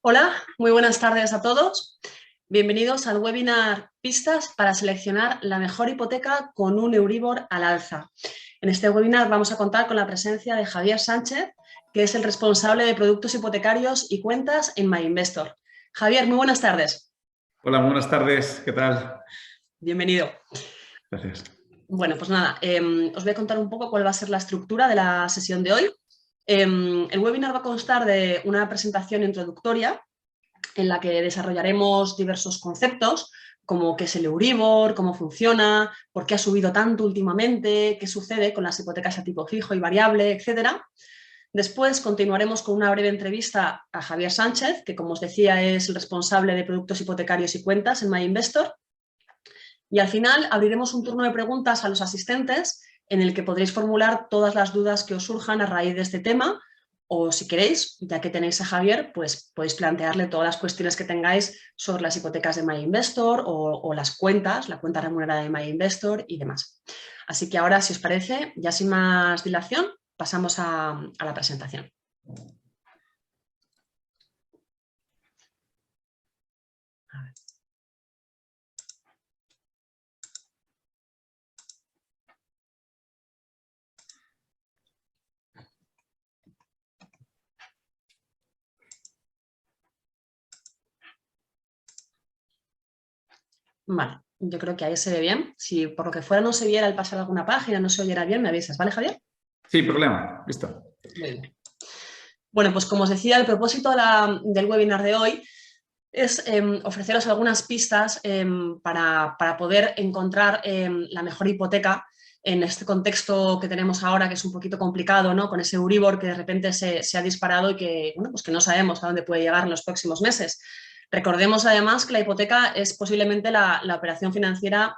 Hola, muy buenas tardes a todos. Bienvenidos al webinar Pistas para seleccionar la mejor hipoteca con un Euribor al alza. En este webinar vamos a contar con la presencia de Javier Sánchez, que es el responsable de productos hipotecarios y cuentas en MyInvestor. Javier, muy buenas tardes. Hola, muy buenas tardes. ¿Qué tal? Bienvenido. Gracias. Bueno, pues nada, os voy a contar un poco cuál va a ser la estructura de la sesión de hoy. El webinar va a constar de una presentación introductoria en la que desarrollaremos diversos conceptos, como qué es el Euribor, cómo funciona, por qué ha subido tanto últimamente, qué sucede con las hipotecas a tipo fijo y variable, etc. Después continuaremos con una breve entrevista a Javier Sánchez, que como os decía es el responsable de productos hipotecarios y cuentas en MyInvestor. Y al final abriremos un turno de preguntas a los asistentes en el que podréis formular todas las dudas que os surjan a raíz de este tema, o si queréis, ya que tenéis a Javier, pues podéis plantearle todas las cuestiones que tengáis sobre las hipotecas de MyInvestor o las cuentas, la cuenta remunerada de MyInvestor y demás. Así que ahora, si os parece, ya sin más dilación, pasamos a la presentación. A ver. Vale, yo creo que ahí se ve bien. Si por lo que fuera no se viera al pasar alguna página, no se oyera bien, me avisas, ¿vale, Javier? Sin problema. Listo. Muy bien. Bueno, pues como os decía, el propósito del webinar de hoy es ofreceros algunas pistas para poder encontrar la mejor hipoteca en este contexto que tenemos ahora, que es un poquito complicado, ¿no? Con ese Euribor que de repente se ha disparado y que, bueno, pues que no sabemos a dónde puede llegar en los próximos meses. Recordemos además que la hipoteca es posiblemente la operación financiera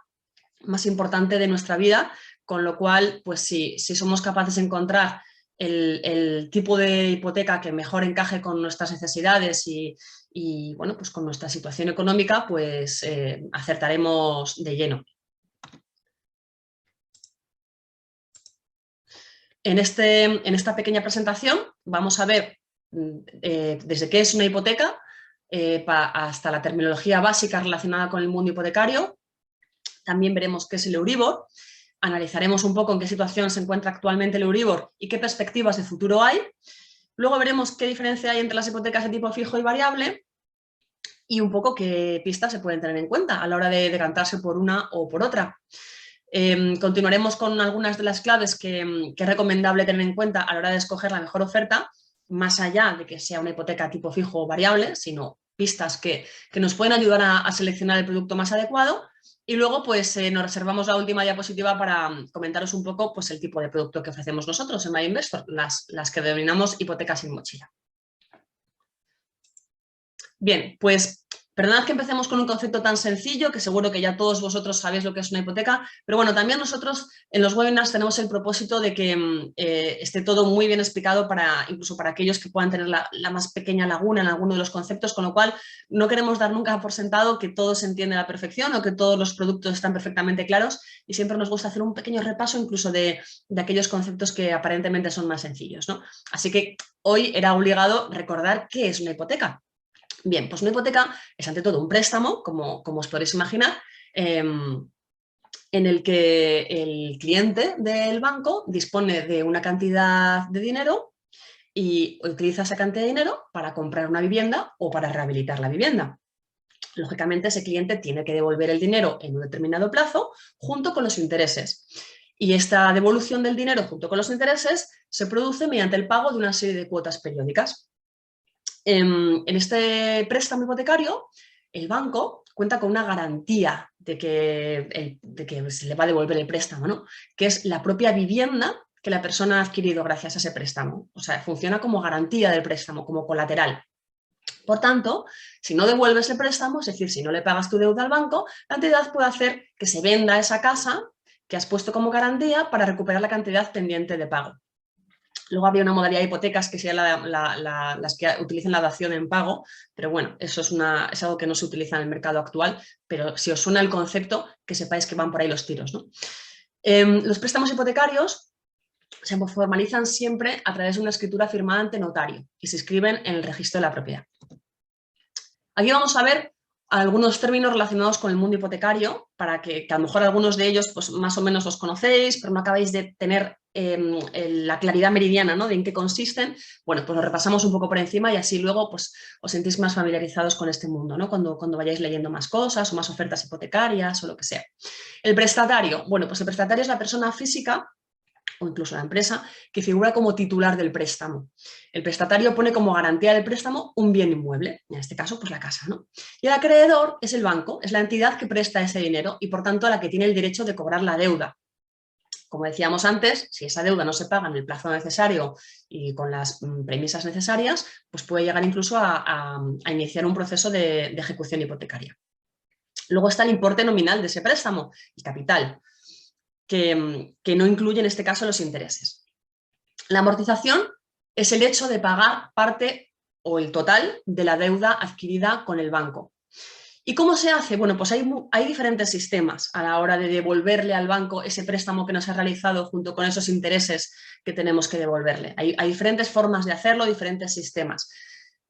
más importante de nuestra vida, con lo cual, pues si somos capaces de encontrar el tipo de hipoteca que mejor encaje con nuestras necesidades y bueno, pues con nuestra situación económica, pues acertaremos de lleno. En esta pequeña presentación vamos a ver desde qué es una hipoteca hasta la terminología básica relacionada con el mundo hipotecario. También veremos qué es el Euribor. Analizaremos un poco en qué situación se encuentra actualmente el Euribor y qué perspectivas de futuro hay. Luego veremos qué diferencia hay entre las hipotecas de tipo fijo y variable y un poco qué pistas se pueden tener en cuenta a la hora de decantarse por una o por otra. Continuaremos con algunas de las claves que es recomendable tener en cuenta a la hora de escoger la mejor oferta, más allá de que sea una hipoteca tipo fijo o variable, sino pistas que nos pueden ayudar a seleccionar el producto más adecuado. Y luego pues nos reservamos la última diapositiva para comentaros un poco pues, el tipo de producto que ofrecemos nosotros en MyInvestor, las que denominamos hipotecas sin mochila. Bien, pues perdonad que empecemos con un concepto tan sencillo, que seguro que ya todos vosotros sabéis lo que es una hipoteca, pero bueno, también nosotros en los webinars tenemos el propósito de que esté todo muy bien explicado incluso para aquellos que puedan tener la más pequeña laguna en alguno de los conceptos, con lo cual no queremos dar nunca por sentado que todo se entiende a la perfección o que todos los productos están perfectamente claros y siempre nos gusta hacer un pequeño repaso incluso de aquellos conceptos que aparentemente son más sencillos, ¿no? Así que hoy era obligado recordar qué es una hipoteca. Bien, pues una hipoteca es ante todo un préstamo, como os podréis imaginar, en el que el cliente del banco dispone de una cantidad de dinero y utiliza esa cantidad de dinero para comprar una vivienda o para rehabilitar la vivienda. Lógicamente, ese cliente tiene que devolver el dinero en un determinado plazo junto con los intereses. Y esta devolución del dinero junto con los intereses se produce mediante el pago de una serie de cuotas periódicas. En este préstamo hipotecario, el banco cuenta con una garantía de que se le va a devolver el préstamo, ¿no? Que es la propia vivienda que la persona ha adquirido gracias a ese préstamo. O sea, funciona como garantía del préstamo, como colateral. Por tanto, si no devuelves el préstamo, es decir, si no le pagas tu deuda al banco, la entidad puede hacer que se venda esa casa que has puesto como garantía para recuperar la cantidad pendiente de pago. Luego había una modalidad de hipotecas que serían las que utilizan la dación en pago, pero bueno, eso es algo que no se utiliza en el mercado actual, pero si os suena el concepto, que sepáis que van por ahí los tiros, ¿no? Los préstamos hipotecarios se formalizan siempre a través de una escritura firmada ante notario y se inscriben en el registro de la propiedad. Aquí vamos a ver algunos términos relacionados con el mundo hipotecario, para que a lo mejor algunos de ellos pues, más o menos los conocéis, pero no acabáis de tener la claridad meridiana, ¿no?, de en qué consisten. Bueno, pues lo repasamos un poco por encima y así luego pues, os sentís más familiarizados con este mundo, ¿no?, cuando vayáis leyendo más cosas o más ofertas hipotecarias o lo que sea. El prestatario. Bueno, pues el prestatario es la persona física o incluso la empresa, que figura como titular del préstamo. El prestatario pone como garantía del préstamo un bien inmueble, en este caso pues la casa, ¿no? Y el acreedor es el banco, es la entidad que presta ese dinero y por tanto la que tiene el derecho de cobrar la deuda. Como decíamos antes, si esa deuda no se paga en el plazo necesario y con las premisas necesarias, pues puede llegar incluso a iniciar un proceso de ejecución hipotecaria. Luego está el importe nominal de ese préstamo, el capital, que no incluye en este caso los intereses. La amortización es el hecho de pagar parte o el total de la deuda adquirida con el banco. ¿Y cómo se hace? Bueno, pues hay diferentes sistemas a la hora de devolverle al banco ese préstamo que nos ha realizado junto con esos intereses que tenemos que devolverle. Hay diferentes formas de hacerlo, diferentes sistemas.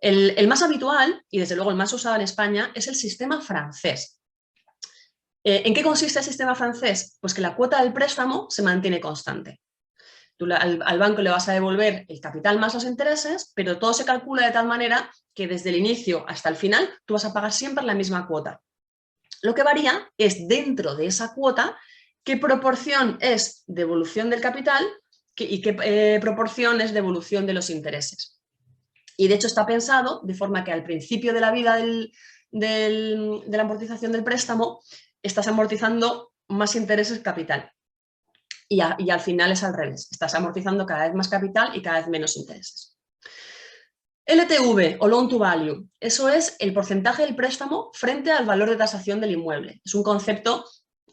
El más habitual, y desde luego el más usado en España, es el sistema francés. ¿En qué consiste el sistema francés? Pues que la cuota del préstamo se mantiene constante. Tú al banco le vas a devolver el capital más los intereses, pero todo se calcula de tal manera que desde el inicio hasta el final tú vas a pagar siempre la misma cuota. Lo que varía es dentro de esa cuota qué proporción es devolución del capital y qué proporción es devolución de los intereses. Y de hecho está pensado de forma que al principio de la vida de la amortización del préstamo estás amortizando más intereses que capital. Y al final es al revés. Estás amortizando cada vez más capital y cada vez menos intereses. LTV o Loan to Value. Eso es el porcentaje del préstamo frente al valor de tasación del inmueble. Es un concepto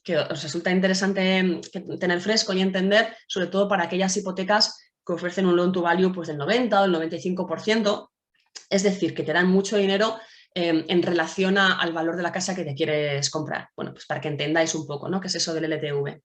que os resulta interesante tener fresco y entender, sobre todo para aquellas hipotecas que ofrecen un Loan to Value pues, del 90 o del 95%. Es decir, que te dan mucho dinero en relación al valor de la casa que te quieres comprar. Bueno, pues para que entendáis un poco, ¿no?, qué es eso del LTV.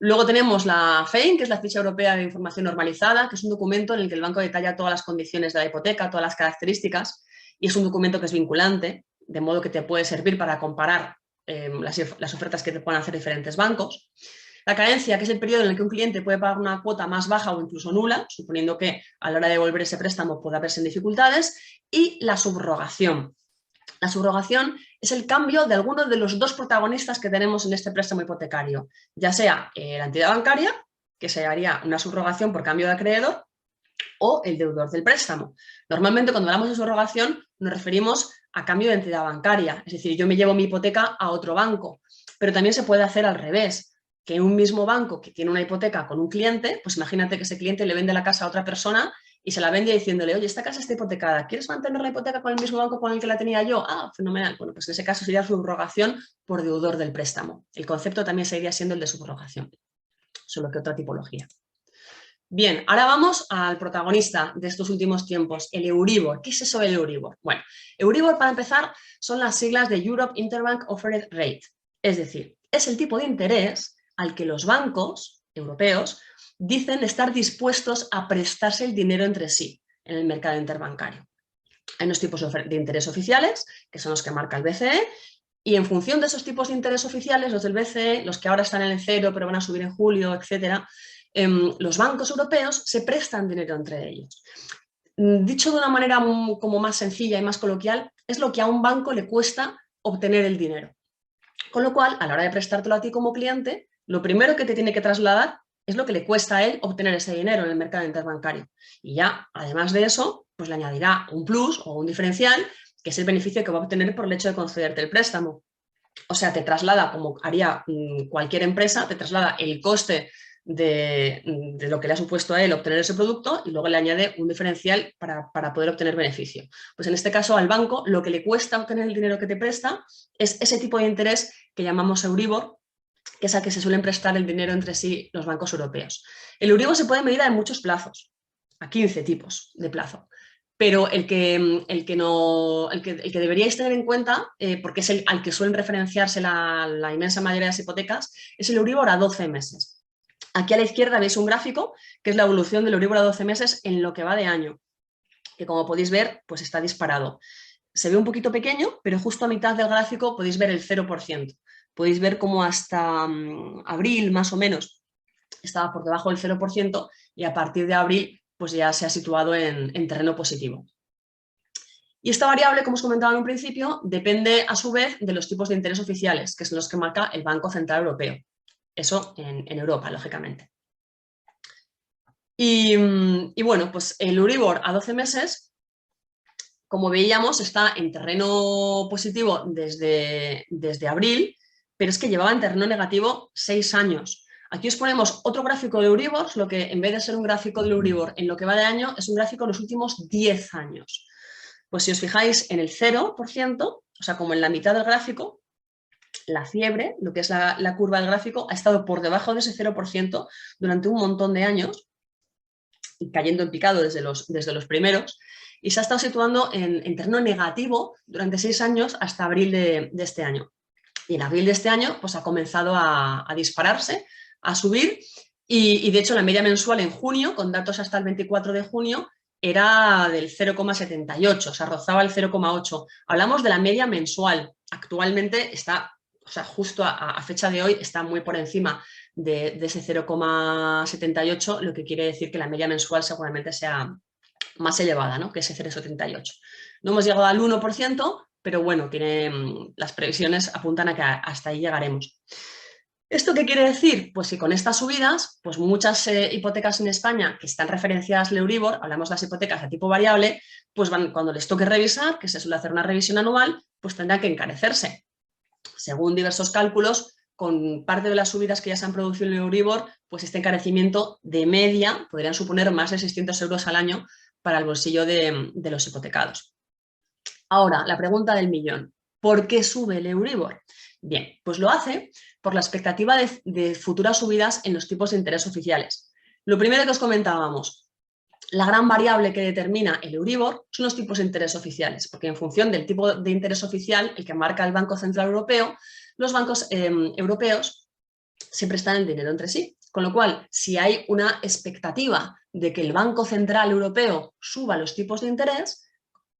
Luego tenemos la FEIN, que es la Ficha Europea de Información Normalizada, que es un documento en el que el banco detalla todas las condiciones de la hipoteca, todas las características, y es un documento que es vinculante, de modo que te puede servir para comparar las ofertas que te pueden hacer diferentes bancos. La carencia, que es el periodo en el que un cliente puede pagar una cuota más baja o incluso nula, suponiendo que a la hora de devolver ese préstamo pueda haberse en dificultades. Y la subrogación. La subrogación es el cambio de alguno de los dos protagonistas que tenemos en este préstamo hipotecario, ya sea la entidad bancaria, que se haría una subrogación por cambio de acreedor, o el deudor del préstamo. Normalmente cuando hablamos de subrogación nos referimos a cambio de entidad bancaria, es decir, yo me llevo mi hipoteca a otro banco, pero también se puede hacer al revés, que un mismo banco que tiene una hipoteca con un cliente, pues imagínate que ese cliente le vende la casa a otra persona y se la vende diciéndole, oye, esta casa está hipotecada, ¿quieres mantener la hipoteca con el mismo banco con el que la tenía yo? Ah, fenomenal. Bueno, pues en ese caso sería subrogación por deudor del préstamo. El concepto también seguiría siendo el de subrogación, solo que otra tipología. Bien, ahora vamos al protagonista de estos últimos tiempos, el Euribor. ¿Qué es eso del Euribor? Bueno, Euribor, para empezar, son las siglas de Europe Interbank Offered Rate. Es decir, es el tipo de interés al que los bancos europeos dicen estar dispuestos a prestarse el dinero entre sí en el mercado interbancario. Hay unos tipos de interés oficiales, que son los que marca el BCE, y en función de esos tipos de interés oficiales, los del BCE, los que ahora están en el 0 pero van a subir en julio, etcétera, los bancos europeos se prestan dinero entre ellos. Dicho de una manera como más sencilla y más coloquial, es lo que a un banco le cuesta obtener el dinero. Con lo cual, a la hora de prestártelo a ti como cliente, lo primero que te tiene que trasladar es lo que le cuesta a él obtener ese dinero en el mercado interbancario. Y ya, además de eso, pues le añadirá un plus o un diferencial, que es el beneficio que va a obtener por el hecho de concederte el préstamo. O sea, te traslada, como haría cualquier empresa, te traslada el coste de lo que le ha supuesto a él obtener ese producto y luego le añade un diferencial para poder obtener beneficio. Pues en este caso al banco lo que le cuesta obtener el dinero que te presta es ese tipo de interés que llamamos Euribor, que es al que se suelen prestar el dinero entre sí los bancos europeos. El Euribor se puede medir en muchos plazos, a 15 tipos de plazo. Pero el que deberíais tener en cuenta, porque es al que suelen referenciarse la inmensa mayoría de las hipotecas, es el Euribor a 12 meses. Aquí a la izquierda veis un gráfico que es la evolución del Euribor a 12 meses en lo que va de año, que como podéis ver, pues está disparado. se ve un poquito pequeño, pero justo a mitad del gráfico podéis ver el 0%. Podéis ver cómo hasta abril, más o menos, estaba por debajo del 0% y a partir de abril pues ya se ha situado en terreno positivo. Y esta variable, como os comentaba en un principio, depende a su vez de los tipos de interés oficiales, que son los que marca el Banco Central Europeo. Eso en Europa, lógicamente. Y bueno, pues el Euribor a 12 meses, como veíamos, está en terreno positivo desde abril, pero es que llevaba en terreno negativo 6 años. Aquí os ponemos otro gráfico de Euribor, lo que en vez de ser un gráfico de Euribor en lo que va de año, es un gráfico de los últimos 10 años. Pues si os fijáis en el 0%, o sea, como en la mitad del gráfico, la fiebre, lo que es la curva del gráfico, ha estado por debajo de ese 0% durante un montón de años, y cayendo en picado desde los primeros, y se ha estado situando en terreno negativo durante 6 años hasta abril de este año. Y en abril de este año pues ha comenzado a dispararse, a subir, y de hecho la media mensual en junio, con datos hasta el 24 de junio, era del 0,78, o sea, rozaba el 0,8. Hablamos de la media mensual. Actualmente está, o sea, justo a fecha de hoy está muy por encima de ese 0,78, lo que quiere decir que la media mensual seguramente sea más elevada, ¿no?, que ese 0,78. No hemos llegado al 1%, pero bueno, las previsiones apuntan a que hasta ahí llegaremos. ¿Esto qué quiere decir? Pues que con estas subidas, pues muchas hipotecas en España que están referenciadas al Euribor, hablamos de las hipotecas a tipo variable, pues cuando les toque revisar, que se suele hacer una revisión anual, pues tendrán que encarecerse. Según diversos cálculos, con parte de las subidas que ya se han producido en el Euribor, pues este encarecimiento de media podrían suponer más de 600 euros al año para el bolsillo de los hipotecados. Ahora, la pregunta del millón. ¿Por qué sube el Euribor? Bien, pues lo hace por la expectativa de futuras subidas en los tipos de interés oficiales. Lo primero que os comentábamos, la gran variable que determina el Euribor son los tipos de interés oficiales, porque en función del tipo de interés oficial, el que marca el Banco Central Europeo, los bancos europeos siempre están en dinero entre sí. Con lo cual, si hay una expectativa de que el Banco Central Europeo suba los tipos de interés,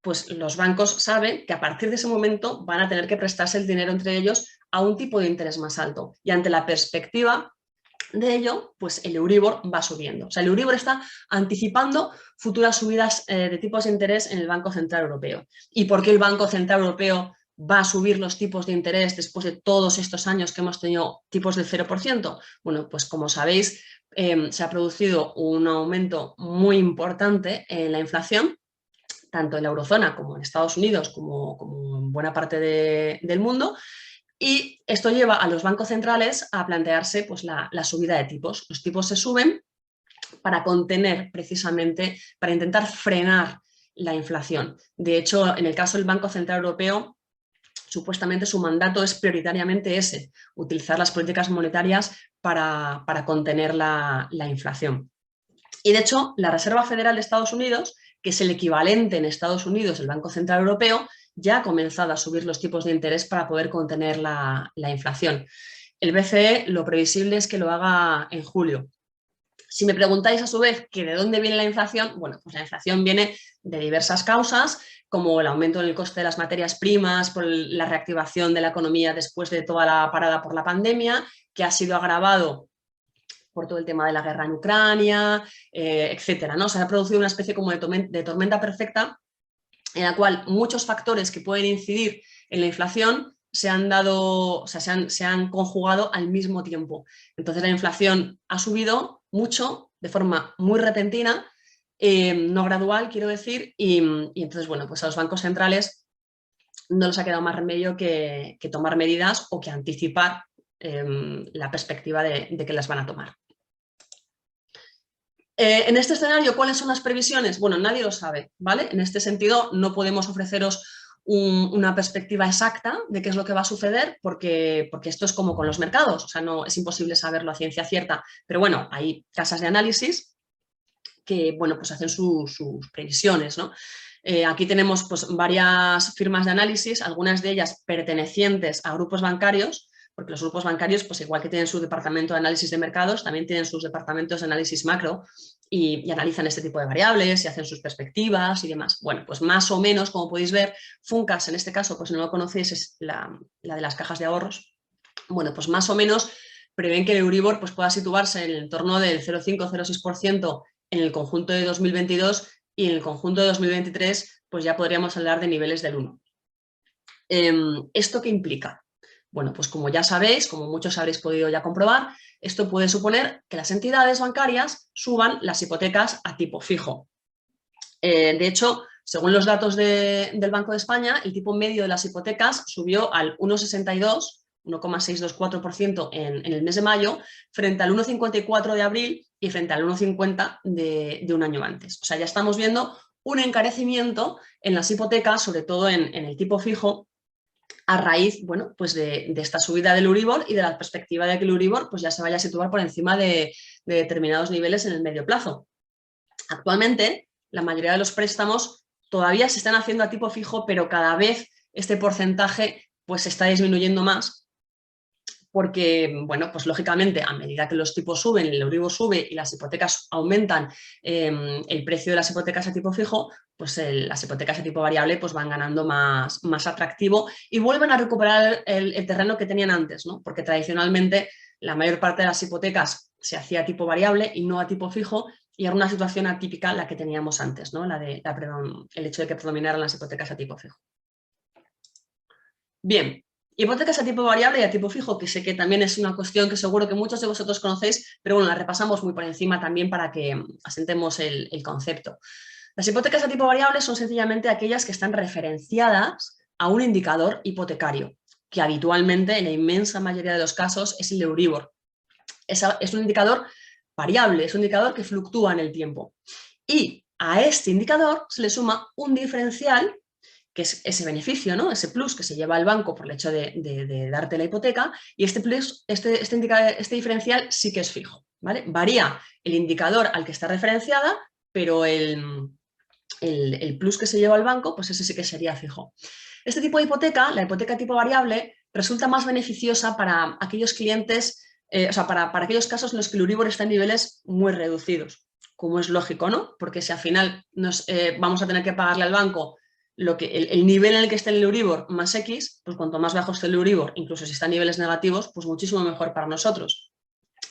pues los bancos saben que a partir de ese momento van a tener que prestarse el dinero entre ellos a un tipo de interés más alto. Y ante la perspectiva de ello, pues el Euribor va subiendo. O sea, el Euribor está anticipando futuras subidas de tipos de interés en el Banco Central Europeo. ¿Y por qué el Banco Central Europeo va a subir los tipos de interés después de todos estos años que hemos tenido tipos del 0%? Bueno, pues como sabéis, se ha producido un aumento muy importante en la inflación, tanto en la eurozona como en Estados Unidos, como en buena parte del mundo, y esto lleva a los bancos centrales a plantearse pues, la subida de tipos. Los tipos se suben para contener precisamente, para intentar frenar la inflación. De hecho, en el caso del Banco Central Europeo, supuestamente su mandato es prioritariamente ese, utilizar las políticas monetarias para contener la inflación. Y de hecho, la Reserva Federal de Estados Unidos, que es el equivalente en Estados Unidos del Banco Central Europeo, ya ha comenzado a subir los tipos de interés para poder contener la inflación. El BCE lo previsible es que lo haga en julio. Si me preguntáis a su vez que de dónde viene la inflación, bueno, pues la inflación viene de diversas causas, como el aumento en el coste de las materias primas, por la reactivación de la economía después de toda la parada por la pandemia, que ha sido agravado por todo el tema de la guerra en Ucrania, etcétera, ¿no? Se ha producido una especie como de tormenta perfecta en la cual muchos factores que pueden incidir en la inflación se han dado, o sea, se han conjugado al mismo tiempo. Entonces la inflación ha subido mucho, de forma muy repentina, no gradual, quiero decir, y entonces, bueno, pues a los bancos centrales no les ha quedado más remedio que tomar medidas o que anticipar la perspectiva de que las van a tomar. En este escenario, ¿cuáles son las previsiones? Bueno, nadie lo sabe, ¿vale? En este sentido, no podemos ofreceros una perspectiva exacta de qué es lo que va a suceder, porque esto es como con los mercados, o sea, no es imposible saberlo a ciencia cierta, pero bueno, hay casas de análisis que, bueno, pues hacen sus previsiones, ¿no? Aquí tenemos pues varias firmas de análisis, algunas de ellas pertenecientes a grupos bancarios, porque los grupos bancarios, pues igual que tienen su departamento de análisis de mercados, también tienen sus departamentos de análisis macro y analizan este tipo de variables y hacen sus perspectivas y demás. Bueno, pues más o menos, como podéis ver, Funcas, en este caso, pues si no lo conocéis, es la de las cajas de ahorros. Bueno, pues más o menos prevén que el Euribor pues, pueda situarse en el entorno del 0,5-0,6% en el conjunto de 2022 y en el conjunto de 2023 pues ya podríamos hablar de niveles del 1. ¿Esto qué implica? Bueno, pues como ya sabéis, como muchos habréis podido ya comprobar, esto puede suponer que las entidades bancarias suban las hipotecas a tipo fijo. De hecho, según los datos del Banco de España, el tipo medio de las hipotecas subió al 1,624% en el mes de mayo, frente al 1,54 de abril y frente al 1,50 de un año antes. O sea, ya estamos viendo un encarecimiento en las hipotecas, sobre todo en el tipo fijo, a raíz, bueno, pues de esta subida del Euribor y de la perspectiva de que el Euribor pues ya se vaya a situar por encima de determinados niveles en el medio plazo. Actualmente, la mayoría de los préstamos todavía se están haciendo a tipo fijo, pero cada vez este porcentaje pues está disminuyendo más porque, bueno, pues lógicamente a medida que los tipos suben, el Euribor sube y las hipotecas aumentan el precio de las hipotecas a tipo fijo, pues las hipotecas a tipo variable pues van ganando más atractivo y vuelven a recuperar el terreno que tenían antes, ¿no? Porque tradicionalmente la mayor parte de las hipotecas se hacía a tipo variable y no a tipo fijo y era una situación atípica la que teníamos antes, ¿no? El hecho de que predominaran las hipotecas a tipo fijo. Bien. Hipotecas a tipo variable y a tipo fijo, que sé que también es una cuestión que seguro que muchos de vosotros conocéis, pero bueno, la repasamos muy por encima también para que asentemos el concepto. Las hipotecas a tipo variable son sencillamente aquellas que están referenciadas a un indicador hipotecario, que habitualmente, en la inmensa mayoría de los casos, es el Euribor. Es un indicador variable, es un indicador que fluctúa en el tiempo. Y a este indicador se le suma un diferencial, que es ese beneficio, ¿no? Ese plus que se lleva el banco por el hecho de darte la hipoteca, y este plus, este diferencial sí que es fijo, ¿vale? Varía el indicador al que está referenciada, pero el plus que se lleva el banco, pues ese sí que sería fijo. Este tipo de hipoteca, la hipoteca tipo variable, resulta más beneficiosa para aquellos clientes, o sea, para aquellos casos en los que el Euribor está en niveles muy reducidos, como es lógico, ¿no? Porque si al final vamos a tener que pagarle al banco el nivel en el que esté el Euribor más X, pues cuanto más bajo esté el Euribor, incluso si está en niveles negativos, pues muchísimo mejor para nosotros.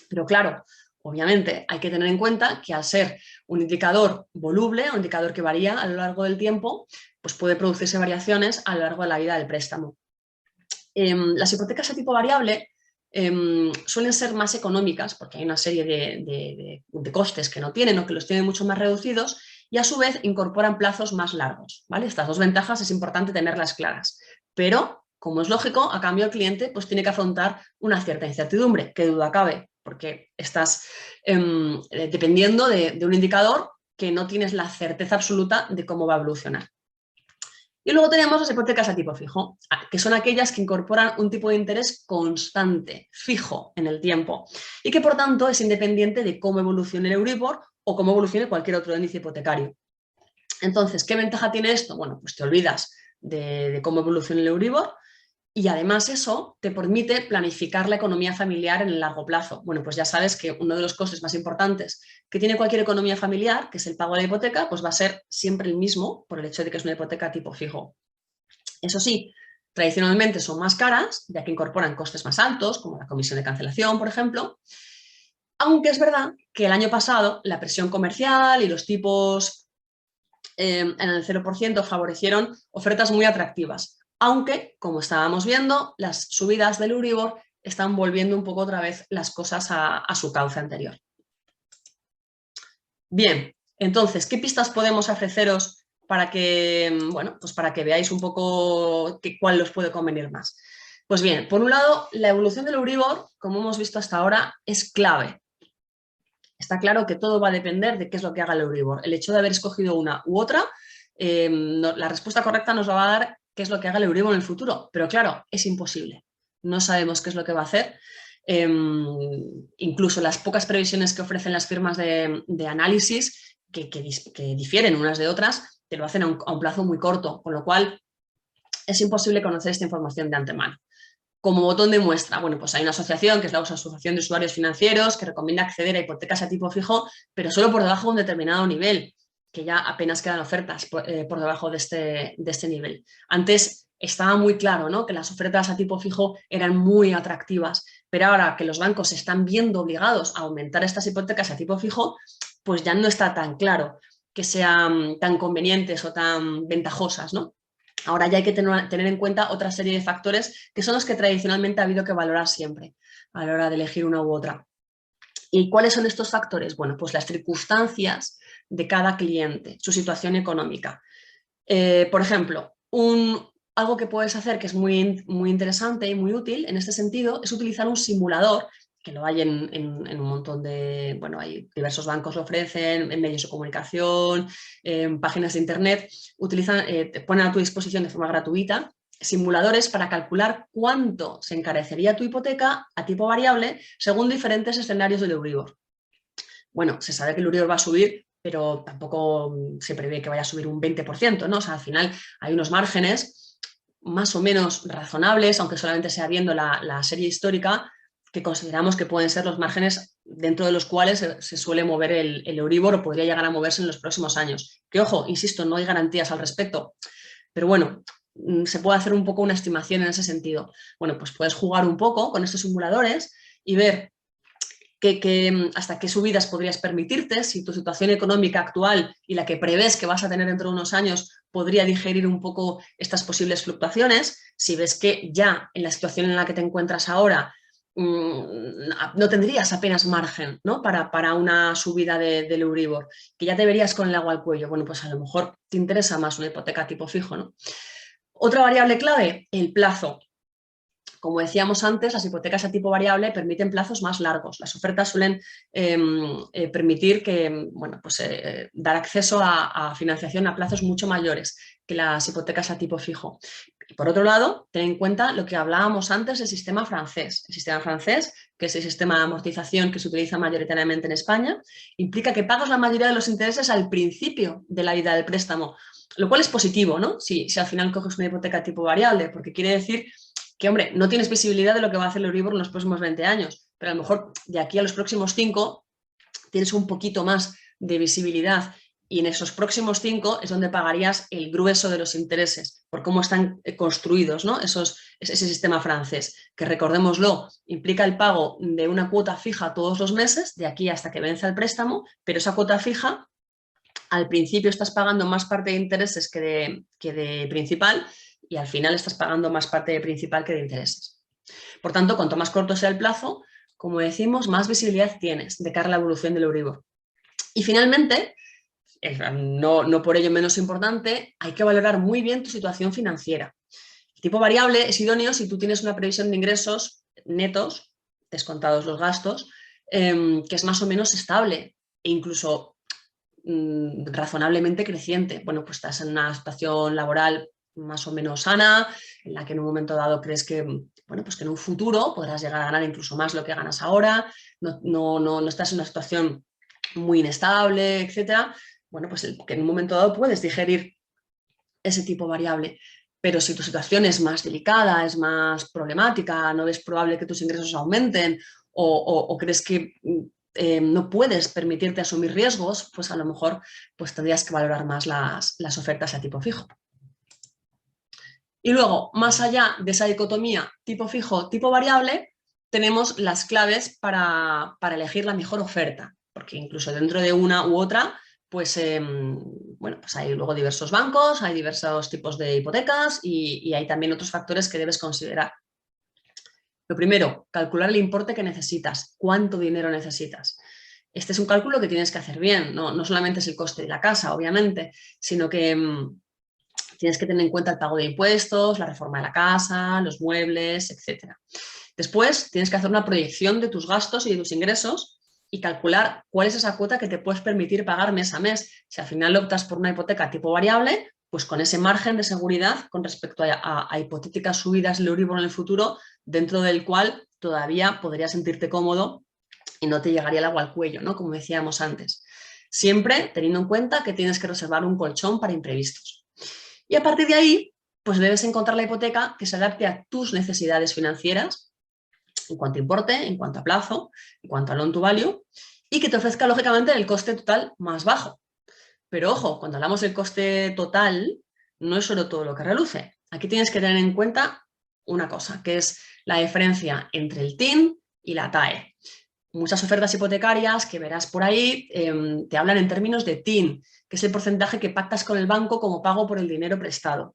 Pero claro, obviamente hay que tener en cuenta que al ser un indicador voluble, un indicador que varía a lo largo del tiempo, pues puede producirse variaciones a lo largo de la vida del préstamo. Las hipotecas a tipo variable suelen ser más económicas porque hay una serie de costes que no tienen o que los tienen mucho más reducidos y a su vez incorporan plazos más largos, ¿vale? Estas dos ventajas es importante tenerlas claras, pero como es lógico, a cambio el cliente pues tiene que afrontar una cierta incertidumbre, que duda cabe, porque estás dependiendo de un indicador que no tienes la certeza absoluta de cómo va a evolucionar. Y luego tenemos las hipotecas a tipo fijo, que son aquellas que incorporan un tipo de interés constante, fijo en el tiempo, y que por tanto es independiente de cómo evolucione el Euribor o cómo evolucione cualquier otro índice hipotecario. Entonces, ¿qué ventaja tiene esto? Bueno, pues te olvidas de cómo evoluciona el Euribor y además eso te permite planificar la economía familiar en el largo plazo. Bueno, pues ya sabes que uno de los costes más importantes que tiene cualquier economía familiar, que es el pago de la hipoteca, pues va a ser siempre el mismo por el hecho de que es una hipoteca tipo fijo. Eso sí, tradicionalmente son más caras, ya que incorporan costes más altos, como la comisión de cancelación, por ejemplo, aunque es verdad que el año pasado la presión comercial y los tipos en el 0% favorecieron ofertas muy atractivas, aunque, como estábamos viendo, las subidas del Euribor están volviendo un poco otra vez las cosas a su cauce anterior. Bien, entonces, ¿qué pistas podemos ofreceros para que, bueno, pues para que veáis un poco cuál os puede convenir más? Pues bien, por un lado, la evolución del Euribor, como hemos visto hasta ahora, es clave. Está claro que todo va a depender de qué es lo que haga el Euribor. El hecho de haber escogido una u otra, la respuesta correcta nos va a dar qué es lo que haga el Euribor en el futuro. Pero claro, es imposible. No sabemos qué es lo que va a hacer. Incluso las pocas previsiones que ofrecen las firmas de análisis, que difieren unas de otras, te lo hacen a un plazo muy corto, con lo cual es imposible conocer esta información de antemano. como botón de muestra, bueno, pues hay una asociación, que es la Asociación de Usuarios Financieros, que recomienda acceder a hipotecas a tipo fijo, pero solo por debajo de un determinado nivel, que ya apenas quedan ofertas por debajo de este nivel. Antes estaba muy claro, ¿no?, que las ofertas a tipo fijo eran muy atractivas, pero ahora que los bancos se están viendo obligados a aumentar estas hipotecas a tipo fijo, pues ya no está tan claro que sean tan convenientes o tan ventajosas, ¿no? Ahora ya hay que tener en cuenta otra serie de factores que son los que tradicionalmente ha habido que valorar siempre a la hora de elegir una u otra. ¿Y cuáles son estos factores? Bueno, pues las circunstancias de cada cliente, su situación económica. Por ejemplo, algo que puedes hacer que es muy, muy interesante y muy útil en este sentido es utilizar un simulador, que lo hay en un montón de, bueno, hay diversos bancos lo ofrecen, en medios de comunicación, en páginas de internet, te ponen a tu disposición de forma gratuita simuladores para calcular cuánto se encarecería tu hipoteca a tipo variable según diferentes escenarios del Euribor. Bueno, se sabe que el Euribor va a subir, pero tampoco se prevé que vaya a subir un 20%, ¿no? O sea, al final hay unos márgenes más o menos razonables, aunque solamente sea viendo la serie histórica, que consideramos que pueden ser los márgenes dentro de los cuales se suele mover el Euribor o podría llegar a moverse en los próximos años. Que ojo, insisto, no hay garantías al respecto, pero bueno, se puede hacer un poco una estimación en ese sentido. Bueno, pues puedes jugar un poco con estos simuladores y ver hasta qué subidas podrías permitirte, si tu situación económica actual y la que prevés que vas a tener dentro de unos años podría digerir un poco estas posibles fluctuaciones. Si ves que ya en la situación en la que te encuentras ahora no tendrías apenas margen, ¿no?, para una subida del Euribor, que ya te verías con el agua al cuello, bueno, pues a lo mejor te interesa más una hipoteca tipo fijo, ¿no? Otra variable clave, el plazo. Como decíamos antes, las hipotecas a tipo variable permiten plazos más largos. Las ofertas suelen permitir bueno, pues, dar acceso a financiación a plazos mucho mayores que las hipotecas a tipo fijo. Y por otro lado, ten en cuenta lo que hablábamos antes del sistema francés. El sistema francés, que es el sistema de amortización que se utiliza mayoritariamente en España, implica que pagas la mayoría de los intereses al principio de la vida del préstamo, lo cual es positivo, ¿no?, si al final coges una hipoteca tipo variable, porque quiere decir que, hombre, no tienes visibilidad de lo que va a hacer el Euribor en los próximos 20 años, pero a lo mejor de aquí a los próximos 5 tienes un poquito más de visibilidad y en esos próximos 5 es donde pagarías el grueso de los intereses, por cómo están construidos, ¿no?, ese sistema francés, que recordémoslo, implica el pago de una cuota fija todos los meses, de aquí hasta que vence el préstamo, pero esa cuota fija, al principio estás pagando más parte de intereses que de principal, y al final estás pagando más parte de principal que de intereses. Por tanto, cuanto más corto sea el plazo, como decimos, más visibilidad tienes de cara a la evolución del Euribor. Y finalmente, no por ello menos importante, hay que valorar muy bien tu situación financiera. El tipo variable es idóneo si tú tienes una previsión de ingresos netos, descontados los gastos, que es más o menos estable e incluso razonablemente creciente. Bueno, pues estás en una situación laboral más o menos sana, en la que en un momento dado crees que, bueno, pues que en un futuro podrás llegar a ganar incluso más lo que ganas ahora, no estás en una situación muy inestable, etcétera. Bueno, pues que en un momento dado puedes digerir ese tipo variable. Pero si tu situación es más delicada, es más problemática, no ves probable que tus ingresos aumenten o crees que no puedes permitirte asumir riesgos, pues a lo mejor pues tendrías que valorar más las ofertas a tipo fijo. Y luego, más allá de esa dicotomía tipo fijo, tipo variable, tenemos las claves para elegir la mejor oferta, porque incluso dentro de una u otra, pues, bueno, pues hay luego diversos bancos, hay diversos tipos de hipotecas y hay también otros factores que debes considerar. Lo primero, calcular el importe que necesitas, cuánto dinero necesitas. Este es un cálculo que tienes que hacer bien, no solamente es el coste de la casa, obviamente, sino que tienes que tener en cuenta el pago de impuestos, la reforma de la casa, los muebles, etc. Después tienes que hacer una proyección de tus gastos y de tus ingresos y calcular cuál es esa cuota que te puedes permitir pagar mes a mes. Si al final optas por una hipoteca tipo variable, pues con ese margen de seguridad con respecto a hipotéticas subidas del Euribor en el futuro, dentro del cual todavía podrías sentirte cómodo y no te llegaría el agua al cuello, ¿no?, como decíamos antes. Siempre teniendo en cuenta que tienes que reservar un colchón para imprevistos. Y a partir de ahí, pues debes encontrar la hipoteca que se adapte a tus necesidades financieras, en cuanto a importe, en cuanto a plazo, en cuanto a loan to value, y que te ofrezca, lógicamente, el coste total más bajo. Pero ojo, cuando hablamos del coste total, no es solo todo lo que reluce. Aquí tienes que tener en cuenta una cosa, que es la diferencia entre el TIN y la TAE. Muchas ofertas hipotecarias que verás por ahí te hablan en términos de TIN, que es el porcentaje que pactas con el banco como pago por el dinero prestado.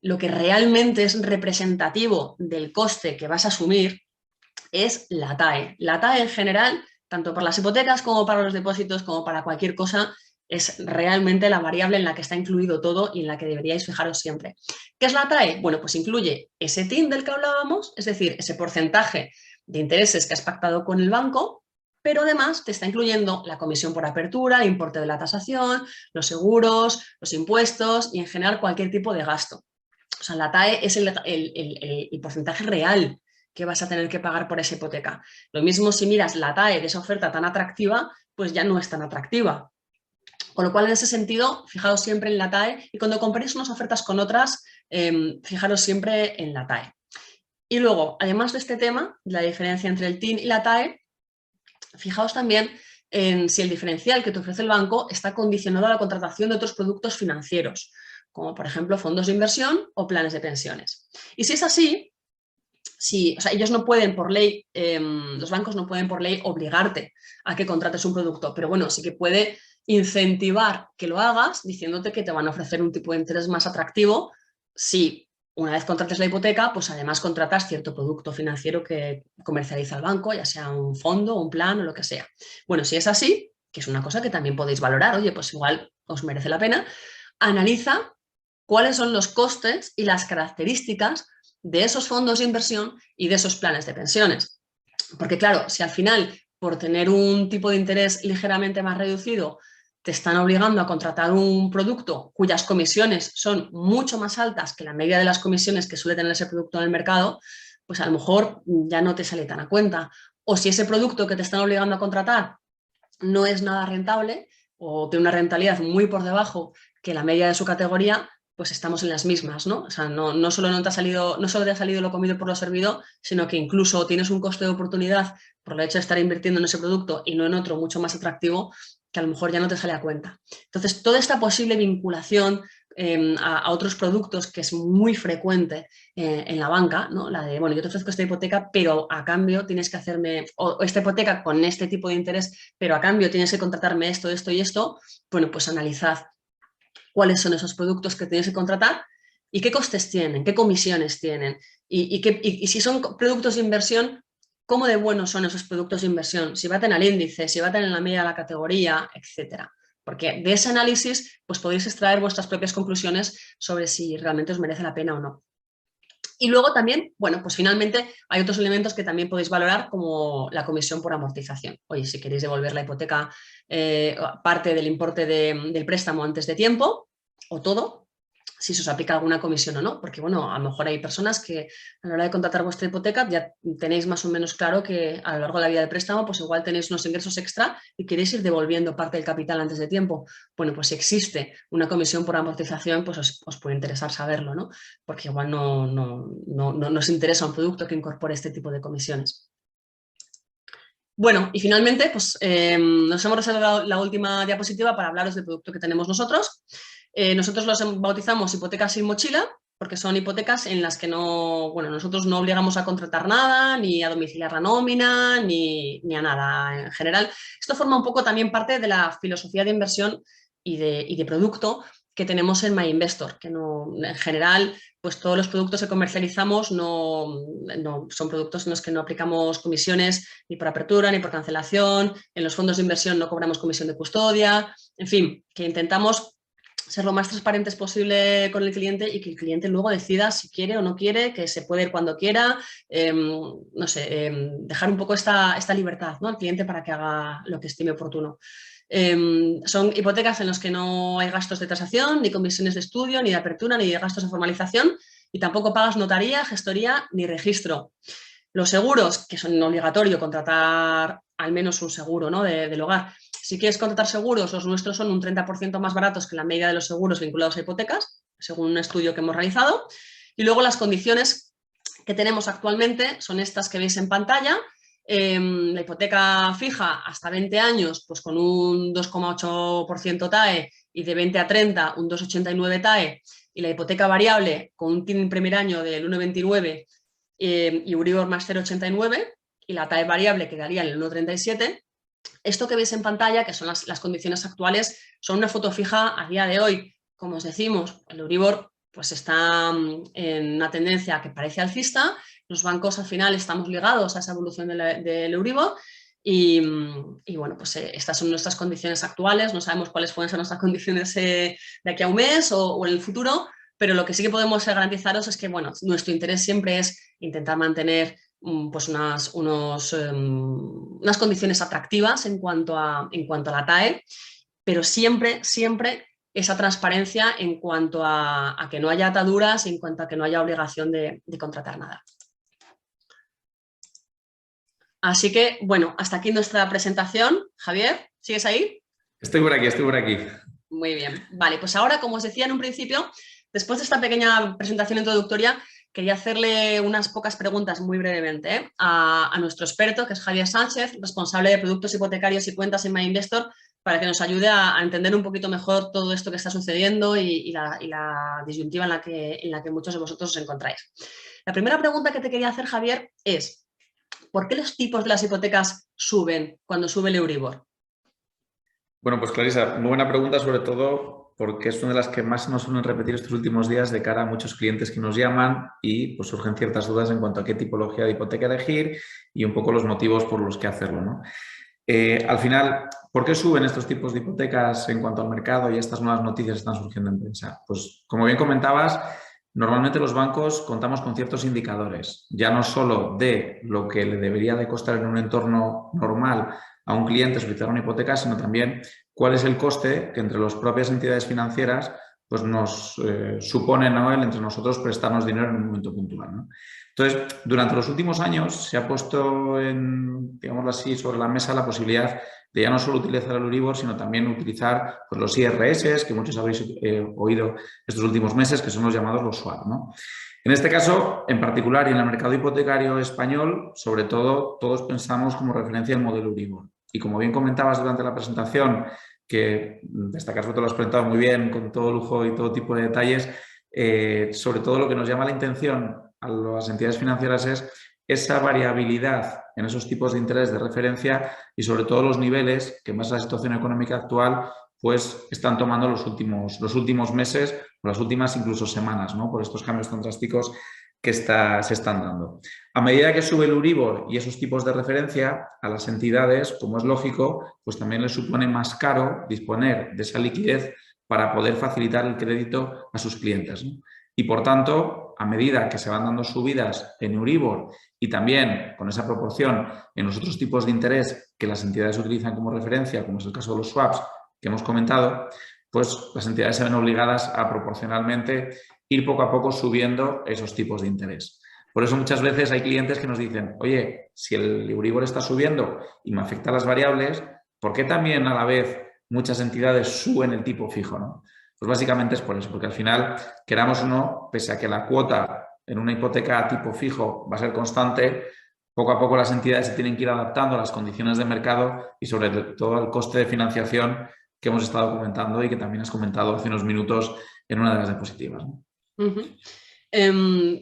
Lo que realmente es representativo del coste que vas a asumir es la TAE. La TAE en general, tanto para las hipotecas como para los depósitos, como para cualquier cosa, es realmente la variable en la que está incluido todo y en la que deberíais fijaros siempre. ¿Qué es la TAE? Bueno, pues incluye ese TIN del que hablábamos, es decir, ese porcentaje de intereses que has pactado con el banco, pero además te está incluyendo la comisión por apertura, el importe de la tasación, los seguros, los impuestos y en general cualquier tipo de gasto. O sea, la TAE es el porcentaje real que vas a tener que pagar por esa hipoteca. Lo mismo si miras la TAE de esa oferta tan atractiva, pues ya no es tan atractiva. Con lo cual, en ese sentido, fijaros siempre en la TAE y cuando comparéis unas ofertas con otras, fijaros siempre en la TAE. Y luego, además de este tema, la diferencia entre el TIN y la TAE, fijaos también en si el diferencial que te ofrece el banco está condicionado a la contratación de otros productos financieros, como por ejemplo fondos de inversión o planes de pensiones. Y si es así, o sea, ellos no pueden por ley, los bancos no pueden por ley obligarte a que contrates un producto, pero bueno, sí que puede incentivar que lo hagas diciéndote que te van a ofrecer un tipo de interés más atractivo si una vez contrates la hipoteca, pues además contratas cierto producto financiero que comercializa el banco, ya sea un fondo, un plan o lo que sea. Bueno, si es así, que es una cosa que también podéis valorar, oye, pues igual os merece la pena, analiza cuáles son los costes y las características de esos fondos de inversión y de esos planes de pensiones. Porque claro, si al final, por tener un tipo de interés ligeramente más reducido, te están obligando a contratar un producto cuyas comisiones son mucho más altas que la media de las comisiones que suele tener ese producto en el mercado, pues a lo mejor ya no te sale tan a cuenta. O si ese producto que te están obligando a contratar no es nada rentable o tiene una rentabilidad muy por debajo que la media de su categoría, pues estamos en las mismas, ¿no? O sea, no solo te ha salido lo comido por lo servido, sino que incluso tienes un coste de oportunidad por el hecho de estar invirtiendo en ese producto y no en otro mucho más atractivo, que a lo mejor ya no te sale a cuenta. Entonces, toda esta posible vinculación a otros productos que es muy frecuente en la banca, ¿no? La de, bueno, yo te ofrezco esta hipoteca, pero a cambio tienes que hacerme, o esta hipoteca con este tipo de interés, pero a cambio tienes que contratarme esto, esto y esto, bueno, pues analizad cuáles son esos productos que tienes que contratar y qué costes tienen, qué comisiones tienen y si son productos de inversión, cómo de buenos son esos productos de inversión, si baten al índice, si baten en la media de la categoría, etcétera. Porque de ese análisis pues podéis extraer vuestras propias conclusiones sobre si realmente os merece la pena o no. Y luego también, bueno, pues finalmente hay otros elementos que también podéis valorar como la comisión por amortización. Oye, si queréis devolver la hipoteca, parte del importe del préstamo antes de tiempo o todo, si se os aplica alguna comisión o no, porque bueno, a lo mejor hay personas que a la hora de contratar vuestra hipoteca ya tenéis más o menos claro que a lo largo de la vida del préstamo pues igual tenéis unos ingresos extra y queréis ir devolviendo parte del capital antes de tiempo. Bueno, pues si existe una comisión por amortización, pues os puede interesar saberlo, ¿no? Porque igual no os interesa un producto que incorpore este tipo de comisiones. Bueno, y finalmente, pues nos hemos reservado la última diapositiva para hablaros del producto que tenemos nosotros. Nosotros los bautizamos hipotecas sin mochila, porque son hipotecas en las que nosotros no obligamos a contratar nada, ni a domiciliar la nómina, ni a nada en general. Esto forma un poco también parte de la filosofía de inversión y de producto que tenemos en MyInvestor, que en general pues todos los productos que comercializamos no son productos en los que no aplicamos comisiones ni por apertura ni por cancelación, en los fondos de inversión no cobramos comisión de custodia, en fin, que intentamos ser lo más transparentes posible con el cliente y que el cliente luego decida si quiere o no quiere, que se puede ir cuando quiera, no sé, dejar un poco esta libertad, ¿no?, al cliente para que haga lo que estime oportuno. Son hipotecas en las que no hay gastos de tasación, ni comisiones de estudio, ni de apertura, ni de gastos de formalización y tampoco pagas notaría, gestoría ni registro. Los seguros, que son obligatorio contratar al menos un seguro, ¿no?, del hogar. Si quieres contratar seguros, los nuestros son un 30% más baratos que la media de los seguros vinculados a hipotecas. según un estudio que hemos realizado. Y luego las condiciones que tenemos actualmente son estas que veis en pantalla. La hipoteca fija hasta 20 años, pues con un 2,8% TAE y de 20 a 30 un 2,89 TAE, y la hipoteca variable con un TIN primer año del 1,29 y Euribor más 0,89 y la TAE variable quedaría en el 1,37. Esto que veis en pantalla, que son las condiciones actuales, son una foto fija a día de hoy. Como os decimos, el Euribor pues está en una tendencia que parece alcista. Los bancos al final estamos ligados a esa evolución del Euribor y bueno, pues estas son nuestras condiciones actuales. No sabemos cuáles pueden ser nuestras condiciones de aquí a un mes o en el futuro, pero lo que sí que podemos garantizaros es que bueno, nuestro interés siempre es intentar mantener pues unas condiciones atractivas en cuanto a la TAE, pero siempre esa transparencia en cuanto a que no haya ataduras y en cuanto a que no haya obligación de contratar nada. Así que, bueno, hasta aquí nuestra presentación. Javier, ¿sigues ahí? Estoy por aquí, estoy por aquí. Muy bien. Vale, pues ahora, como os decía en un principio, después de esta pequeña presentación introductoria, quería hacerle unas pocas preguntas muy brevemente a nuestro experto, que es Javier Sánchez, responsable de productos hipotecarios y cuentas en MyInvestor, para que nos ayude a entender un poquito mejor todo esto que está sucediendo y la disyuntiva en la que muchos de vosotros os encontráis. La primera pregunta que te quería hacer, Javier, es ¿por qué los tipos de las hipotecas suben cuando sube el Euribor? Bueno, pues Clarisa, muy buena pregunta, sobre todo porque es una de las que más nos suelen repetir estos últimos días de cara a muchos clientes que nos llaman y pues surgen ciertas dudas en cuanto a qué tipología de hipoteca elegir y un poco los motivos por los que hacerlo, ¿no? Al final, ¿por qué suben estos tipos de hipotecas en cuanto al mercado y estas nuevas noticias están surgiendo en prensa? Pues como bien comentabas, normalmente los bancos contamos con ciertos indicadores, ya no solo de lo que le debería de costar en un entorno normal a un cliente solicitar una hipoteca, sino también cuál es el coste que entre las propias entidades financieras pues nos supone, ¿no?, el entre nosotros prestarnos dinero en un momento puntual, ¿no? Entonces, durante los últimos años se ha puesto digámoslo así, sobre la mesa la posibilidad de ya no solo utilizar el Euribor, sino también utilizar pues, los IRS, que muchos habéis oído estos últimos meses, que son los llamados los swap, ¿no? En este caso, en particular, y en el mercado hipotecario español, sobre todo, todos pensamos como referencia el modelo Euribor. Y como bien comentabas durante la presentación, que en este caso te lo has presentado muy bien, con todo lujo y todo tipo de detalles, sobre todo lo que nos llama la atención a las entidades financieras es esa variabilidad en esos tipos de interés de referencia y sobre todo los niveles que más la situación económica actual pues están tomando los últimos meses o las últimas incluso semanas, ¿no?, por estos cambios tan drásticos que se están dando. A medida que sube el Euribor y esos tipos de referencia, a las entidades, como es lógico, pues también les supone más caro disponer de esa liquidez para poder facilitar el crédito a sus clientes, ¿no? Y por tanto, a medida que se van dando subidas en Euribor y también con esa proporción en los otros tipos de interés que las entidades utilizan como referencia, como es el caso de los swaps que hemos comentado, pues las entidades se ven obligadas a proporcionalmente ir poco a poco subiendo esos tipos de interés. Por eso muchas veces hay clientes que nos dicen, oye, si el Euribor está subiendo y me afecta a las variables, ¿por qué también a la vez muchas entidades suben el tipo fijo, ¿no? Pues básicamente es por eso, porque al final, queramos o no, pese a que la cuota en una hipoteca a tipo fijo va a ser constante, poco a poco las entidades se tienen que ir adaptando a las condiciones de mercado y sobre todo al coste de financiación que hemos estado comentando y que también has comentado hace unos minutos en una de las diapositivas, ¿no?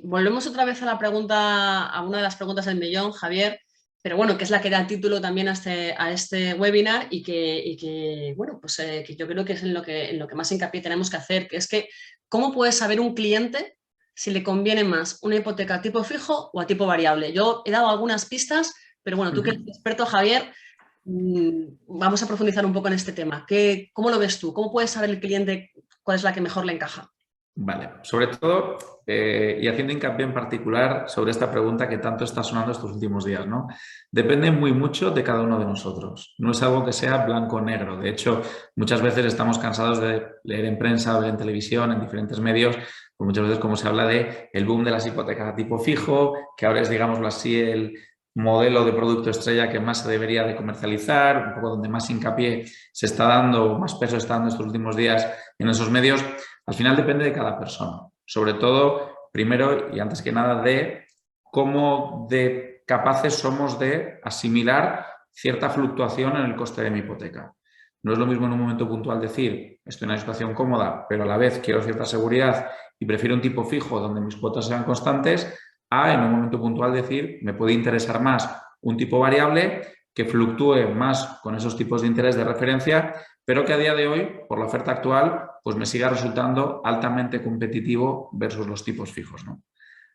Volvemos otra vez a una de las preguntas del millón, Javier, pero bueno, que es la que da el título también a este webinar y que bueno, pues que yo creo que es en lo que más hincapié tenemos que hacer, que es que ¿cómo puede saber un cliente si le conviene más una hipoteca a tipo fijo o a tipo variable? Yo he dado algunas pistas, pero bueno, tú que eres experto, Javier, vamos a profundizar un poco en este tema. ¿Cómo lo ves tú? ¿Cómo puede saber el cliente cuál es la que mejor le encaja? Vale, sobre todo, y haciendo hincapié en particular sobre esta pregunta que tanto está sonando estos últimos días, ¿no? Depende muy mucho de cada uno de nosotros. No es algo que sea blanco o negro. De hecho, muchas veces estamos cansados de leer en prensa, ver en televisión, en diferentes medios, pues muchas veces como se habla de el boom de las hipotecas a tipo fijo, que ahora es, digámoslo así, el modelo de producto estrella que más se debería de comercializar, un poco donde más hincapié se está dando, más peso está dando estos últimos días en esos medios. Al final depende de cada persona. Sobre todo, primero y antes que nada, de cómo de capaces somos de asimilar cierta fluctuación en el coste de mi hipoteca. No es lo mismo en un momento puntual decir, estoy en una situación cómoda, pero a la vez quiero cierta seguridad y prefiero un tipo fijo donde mis cuotas sean constantes, a en un momento puntual decir, me puede interesar más un tipo variable que fluctúe más con esos tipos de interés de referencia, pero que a día de hoy, por la oferta actual, pues me siga resultando altamente competitivo versus los tipos fijos, ¿no?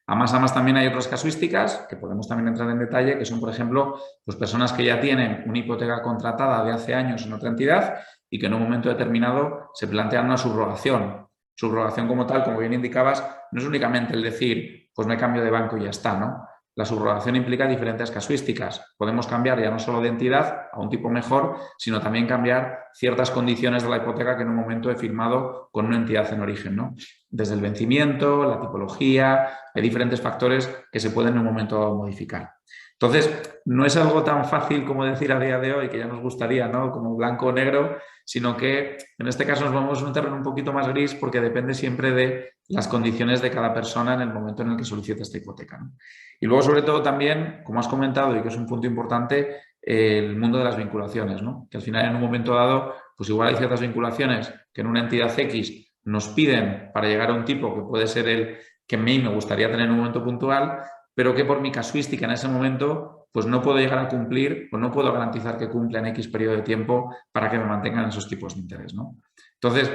A más también hay otras casuísticas que podemos también entrar en detalle, que son, por ejemplo, pues personas que ya tienen una hipoteca contratada de hace años en otra entidad y que en un momento determinado se plantean una subrogación. Subrogación como tal, como bien indicabas, no es únicamente el decir, pues me cambio de banco y ya está, ¿no? La subrogación implica diferentes casuísticas. Podemos cambiar ya no solo de entidad a un tipo mejor, sino también cambiar ciertas condiciones de la hipoteca que en un momento he firmado con una entidad en origen, ¿no? Desde el vencimiento, la tipología, hay diferentes factores que se pueden en un momento modificar. Entonces, no es algo tan fácil como decir a día de hoy, que ya nos gustaría, ¿no? Como blanco o negro, sino que en este caso nos vamos a un terreno un poquito más gris porque depende siempre de las condiciones de cada persona en el momento en el que solicita esta hipoteca, ¿no? Y luego, sobre todo, también, como has comentado y que es un punto importante, el mundo de las vinculaciones, ¿no? Que al final, en un momento dado, pues igual hay ciertas vinculaciones que en una entidad X nos piden para llegar a un tipo que puede ser el que a mí me gustaría tener en un momento puntual, pero que por mi casuística en ese momento pues no puedo llegar a cumplir o no puedo garantizar que cumpla en X periodo de tiempo para que me mantengan esos tipos de interés, ¿no? Entonces,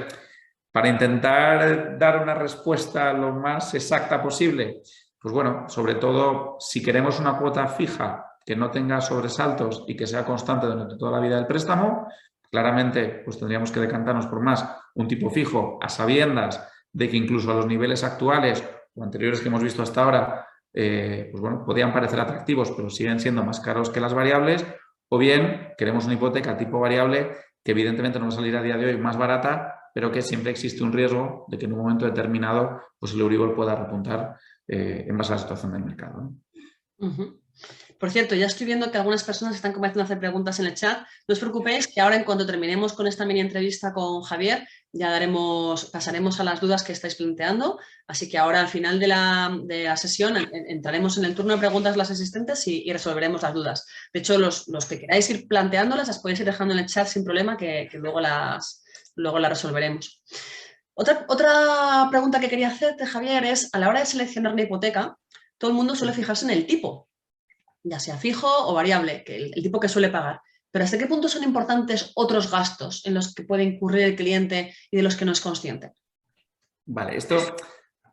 para intentar dar una respuesta lo más exacta posible, pues bueno, sobre todo si queremos una cuota fija que no tenga sobresaltos y que sea constante durante toda la vida del préstamo, claramente pues tendríamos que decantarnos por más un tipo fijo a sabiendas de que incluso a los niveles actuales o anteriores que hemos visto hasta ahora, pues bueno, podían parecer atractivos, pero siguen siendo más caros que las variables, o bien queremos una hipoteca tipo variable que evidentemente no va a salir a día de hoy más barata, pero que siempre existe un riesgo de que en un momento determinado pues el Euribor pueda repuntar en base a la situación del mercado, ¿no? Uh-huh. Por cierto, ya estoy viendo que algunas personas están comenzando a hacer preguntas en el chat. No os preocupéis, que ahora en cuanto terminemos con esta mini entrevista con Javier, ya pasaremos a las dudas que estáis planteando. Así que ahora al final de la sesión entraremos en el turno de preguntas de las asistentes y resolveremos las dudas. De hecho, los que queráis ir planteándolas, las podéis ir dejando en el chat sin problema, que luego las resolveremos. Otra pregunta que quería hacerte, Javier, es a la hora de seleccionar una hipoteca, todo el mundo suele fijarse en el tipo, ya sea fijo o variable, que el tipo que suele pagar. Pero ¿hasta qué punto son importantes otros gastos en los que puede incurrir el cliente y de los que no es consciente? Vale, esto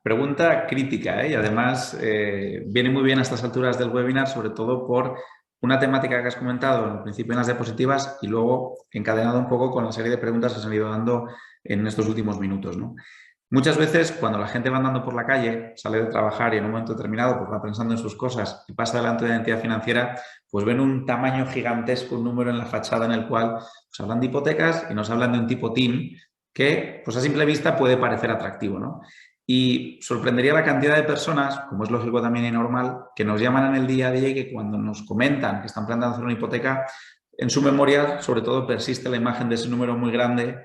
pregunta crítica, ¿eh? Y además viene muy bien a estas alturas del webinar, sobre todo por una temática que has comentado en principio en las diapositivas y luego encadenado un poco con la serie de preguntas que se han ido dando en estos últimos minutos, ¿no? Muchas veces cuando la gente va andando por la calle, sale de trabajar y en un momento determinado pues va pensando en sus cosas y pasa delante de una entidad financiera, pues ven un tamaño gigantesco, un número en la fachada en el cual pues hablan de hipotecas y nos hablan de un tipo TIN que pues a simple vista puede parecer atractivo, ¿no? Y sorprendería la cantidad de personas, como es lógico también y normal, que nos llaman en el día a día y que cuando nos comentan que están planteando hacer una hipoteca, en su memoria sobre todo persiste la imagen de ese número muy grande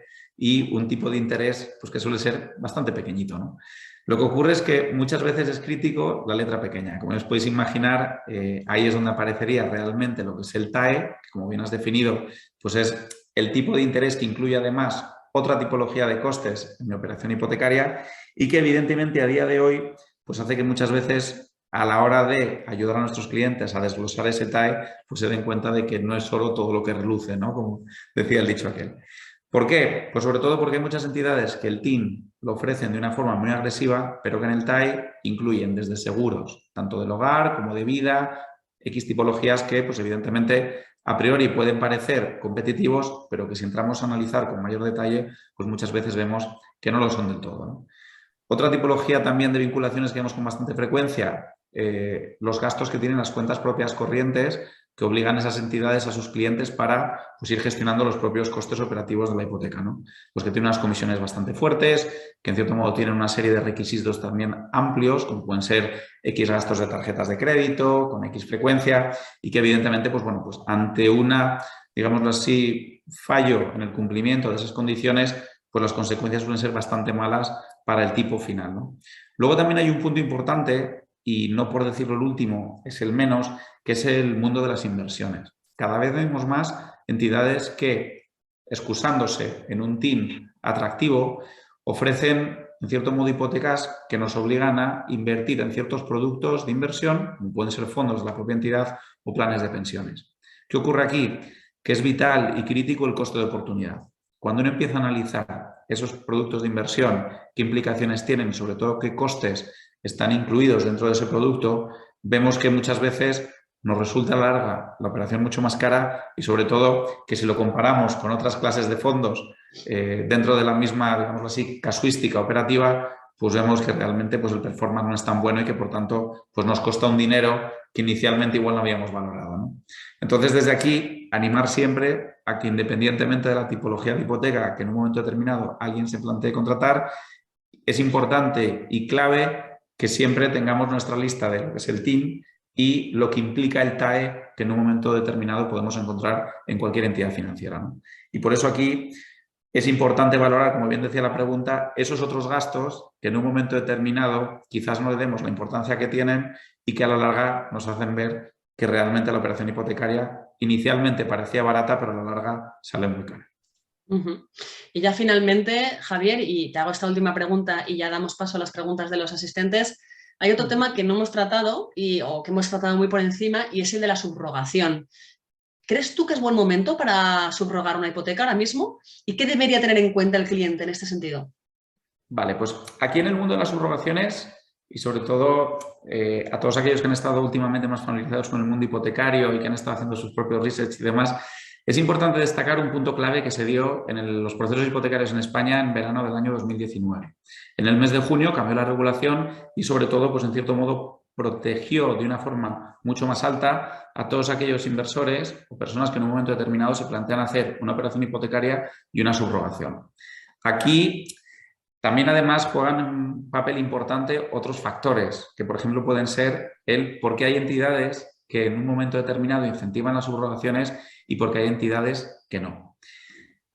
y un tipo de interés pues, que suele ser bastante pequeñito, ¿no? Lo que ocurre es que muchas veces es crítico la letra pequeña. Como os podéis imaginar, ahí es donde aparecería realmente lo que es el TAE, que como bien has definido, pues es el tipo de interés que incluye además otra tipología de costes en mi operación hipotecaria y que evidentemente a día de hoy pues hace que muchas veces a la hora de ayudar a nuestros clientes a desglosar ese TAE, pues se den cuenta de que no es solo todo lo que reluce, ¿no? Como decía el dicho aquel. ¿Por qué? Pues sobre todo porque hay muchas entidades que el TIN lo ofrecen de una forma muy agresiva, pero que en el TAE incluyen desde seguros, tanto del hogar como de vida, X tipologías que pues evidentemente a priori pueden parecer competitivos, pero que si entramos a analizar con mayor detalle, pues muchas veces vemos que no lo son del todo, ¿no? Otra tipología también de vinculaciones que vemos con bastante frecuencia, los gastos que tienen las cuentas propias corrientes que obligan a esas entidades a sus clientes para pues, ir gestionando los propios costes operativos de la hipoteca, ¿no? Los que tienen unas comisiones bastante fuertes, que en cierto modo tienen una serie de requisitos también amplios, como pueden ser X gastos de tarjetas de crédito, con X frecuencia, y que evidentemente, pues bueno, pues ante una, digámoslo así, fallo en el cumplimiento de esas condiciones, pues las consecuencias suelen ser bastante malas para el tipo final, ¿no? Luego también hay un punto importante, y no por decirlo el último, es el menos, que es el mundo de las inversiones. Cada vez vemos más entidades que, excusándose en un team atractivo, ofrecen, en cierto modo, hipotecas que nos obligan a invertir en ciertos productos de inversión, como pueden ser fondos de la propia entidad o planes de pensiones. ¿Qué ocurre aquí? Que es vital y crítico el coste de oportunidad. Cuando uno empieza a analizar esos productos de inversión, qué implicaciones tienen y sobre todo qué costes están incluidos dentro de ese producto, vemos que muchas veces nos resulta larga la operación, mucho más cara, y sobre todo que si lo comparamos con otras clases de fondos dentro de la misma, digamos así, casuística operativa, pues vemos que realmente pues, el performance no es tan bueno y que por tanto pues, nos cuesta un dinero que inicialmente igual no habíamos valorado, ¿no? Entonces, desde aquí, animar siempre a que, independientemente de la tipología de hipoteca que en un momento determinado alguien se plantee contratar, es importante y clave que siempre tengamos nuestra lista de lo que es el TIN y lo que implica el TAE que en un momento determinado podemos encontrar en cualquier entidad financiera, ¿no? Y por eso aquí es importante valorar, como bien decía la pregunta, esos otros gastos que en un momento determinado quizás no le demos la importancia que tienen y que a la larga nos hacen ver que realmente la operación hipotecaria inicialmente parecía barata, pero a la larga sale muy cara. Y ya finalmente, Javier, y te hago esta última pregunta y ya damos paso a las preguntas de los asistentes. Hay otro tema que no hemos tratado o que hemos tratado muy por encima, y es el de la subrogación. ¿Crees tú que es buen momento para subrogar una hipoteca ahora mismo? ¿Y qué debería tener en cuenta el cliente en este sentido? Vale, pues aquí en el mundo de las subrogaciones y sobre todo a todos aquellos que han estado últimamente más familiarizados con el mundo hipotecario y que han estado haciendo sus propios research y demás, es importante destacar un punto clave que se dio en los procesos hipotecarios en España en verano del año 2019. En el mes de junio cambió la regulación y sobre todo, pues en cierto modo, protegió de una forma mucho más alta a todos aquellos inversores o personas que en un momento determinado se plantean hacer una operación hipotecaria y una subrogación. Aquí también, además, juegan un papel importante otros factores, que por ejemplo pueden ser el por qué hay entidades que en un momento determinado incentivan las subrogaciones y por qué hay entidades que no.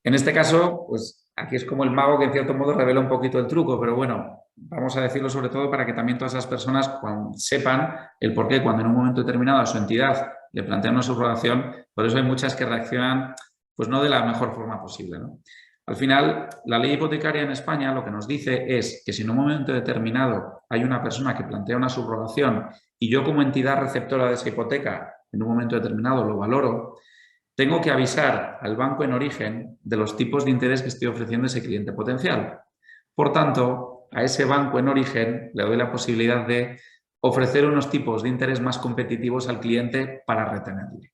En este caso, pues aquí es como el mago que en cierto modo revela un poquito el truco, pero bueno, vamos a decirlo sobre todo para que también todas esas personas sepan el por qué cuando en un momento determinado a su entidad le plantean una subrogación, por eso hay muchas que reaccionan pues no de la mejor forma posible, ¿no? Al final, la ley hipotecaria en España lo que nos dice es que si en un momento determinado hay una persona que plantea una subrogación y yo como entidad receptora de esa hipoteca en un momento determinado lo valoro, tengo que avisar al banco en origen de los tipos de interés que estoy ofreciendo a ese cliente potencial. Por tanto, a ese banco en origen le doy la posibilidad de ofrecer unos tipos de interés más competitivos al cliente para retenerle.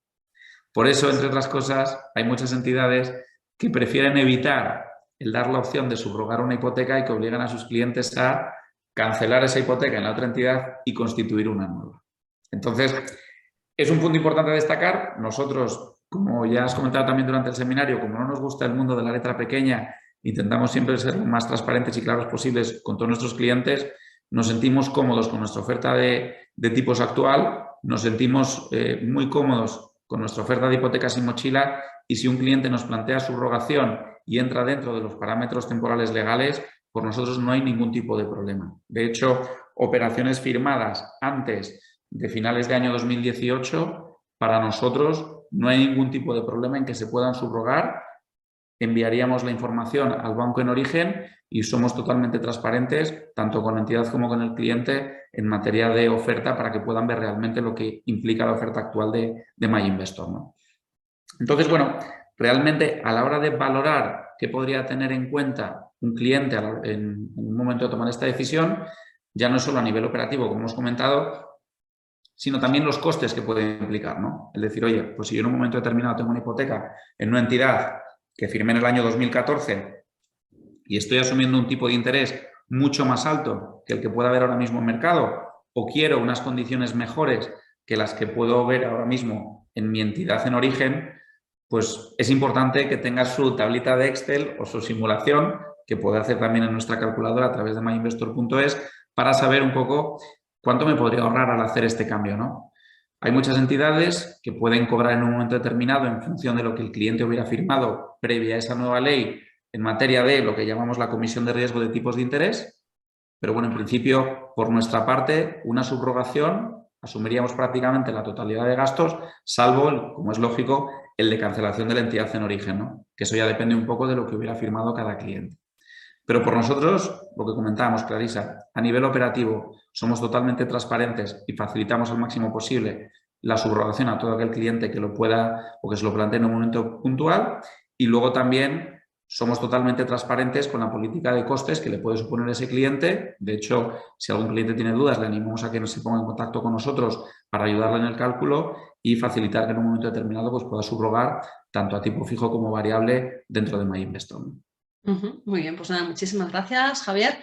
Por eso, entre otras cosas, hay muchas entidades que prefieren evitar el dar la opción de subrogar una hipoteca y que obligan a sus clientes a cancelar esa hipoteca en la otra entidad y constituir una nueva. Entonces, es un punto importante a destacar. Nosotros, como ya has comentado también durante el seminario, como no nos gusta el mundo de la letra pequeña, intentamos siempre ser lo más transparentes y claros posibles con todos nuestros clientes, nos sentimos cómodos con nuestra oferta de tipos actual, nos sentimos muy cómodos con nuestra oferta de hipotecas sin mochila, y si un cliente nos plantea subrogación y entra dentro de los parámetros temporales legales, por nosotros no hay ningún tipo de problema. De hecho, operaciones firmadas antes de finales de año 2018, para nosotros no hay ningún tipo de problema en que se puedan subrogar. Enviaríamos la información al banco en origen y somos totalmente transparentes, tanto con la entidad como con el cliente, en materia de oferta para que puedan ver realmente lo que implica la oferta actual de MyInvestor, ¿no? Entonces, bueno, realmente a la hora de valorar qué podría tener en cuenta un cliente en un momento de tomar esta decisión, ya no solo a nivel operativo, como hemos comentado, sino también los costes que puede implicar, ¿no? Es decir, oye, pues si yo en un momento determinado tengo una hipoteca en una entidad que firmé en el año 2014 y estoy asumiendo un tipo de interés mucho más alto que el que pueda haber ahora mismo en mercado, o quiero unas condiciones mejores que las que puedo ver ahora mismo en mi entidad en origen, pues es importante que tenga su tablita de Excel o su simulación, que puede hacer también en nuestra calculadora a través de myinvestor.es, para saber un poco cuánto me podría ahorrar al hacer este cambio, ¿no? Hay muchas entidades que pueden cobrar en un momento determinado, en función de lo que el cliente hubiera firmado previa a esa nueva ley, en materia de lo que llamamos la comisión de riesgo de tipos de interés, pero bueno, en principio, por nuestra parte, una subrogación asumiríamos prácticamente la totalidad de gastos, salvo, como es lógico, el de cancelación de la entidad en origen, ¿no? Que eso ya depende un poco de lo que hubiera firmado cada cliente. Pero por nosotros, lo que comentábamos, Clarisa, a nivel operativo somos totalmente transparentes y facilitamos al máximo posible la subrogación a todo aquel cliente que lo pueda o que se lo plantee en un momento puntual, y luego también somos totalmente transparentes con la política de costes que le puede suponer ese cliente. De hecho, si algún cliente tiene dudas, le animamos a que se ponga en contacto con nosotros para ayudarle en el cálculo y facilitar que en un momento determinado pues, pueda subrogar tanto a tipo fijo como variable dentro de MyInvestor. Muy bien, pues nada, muchísimas gracias, Javier.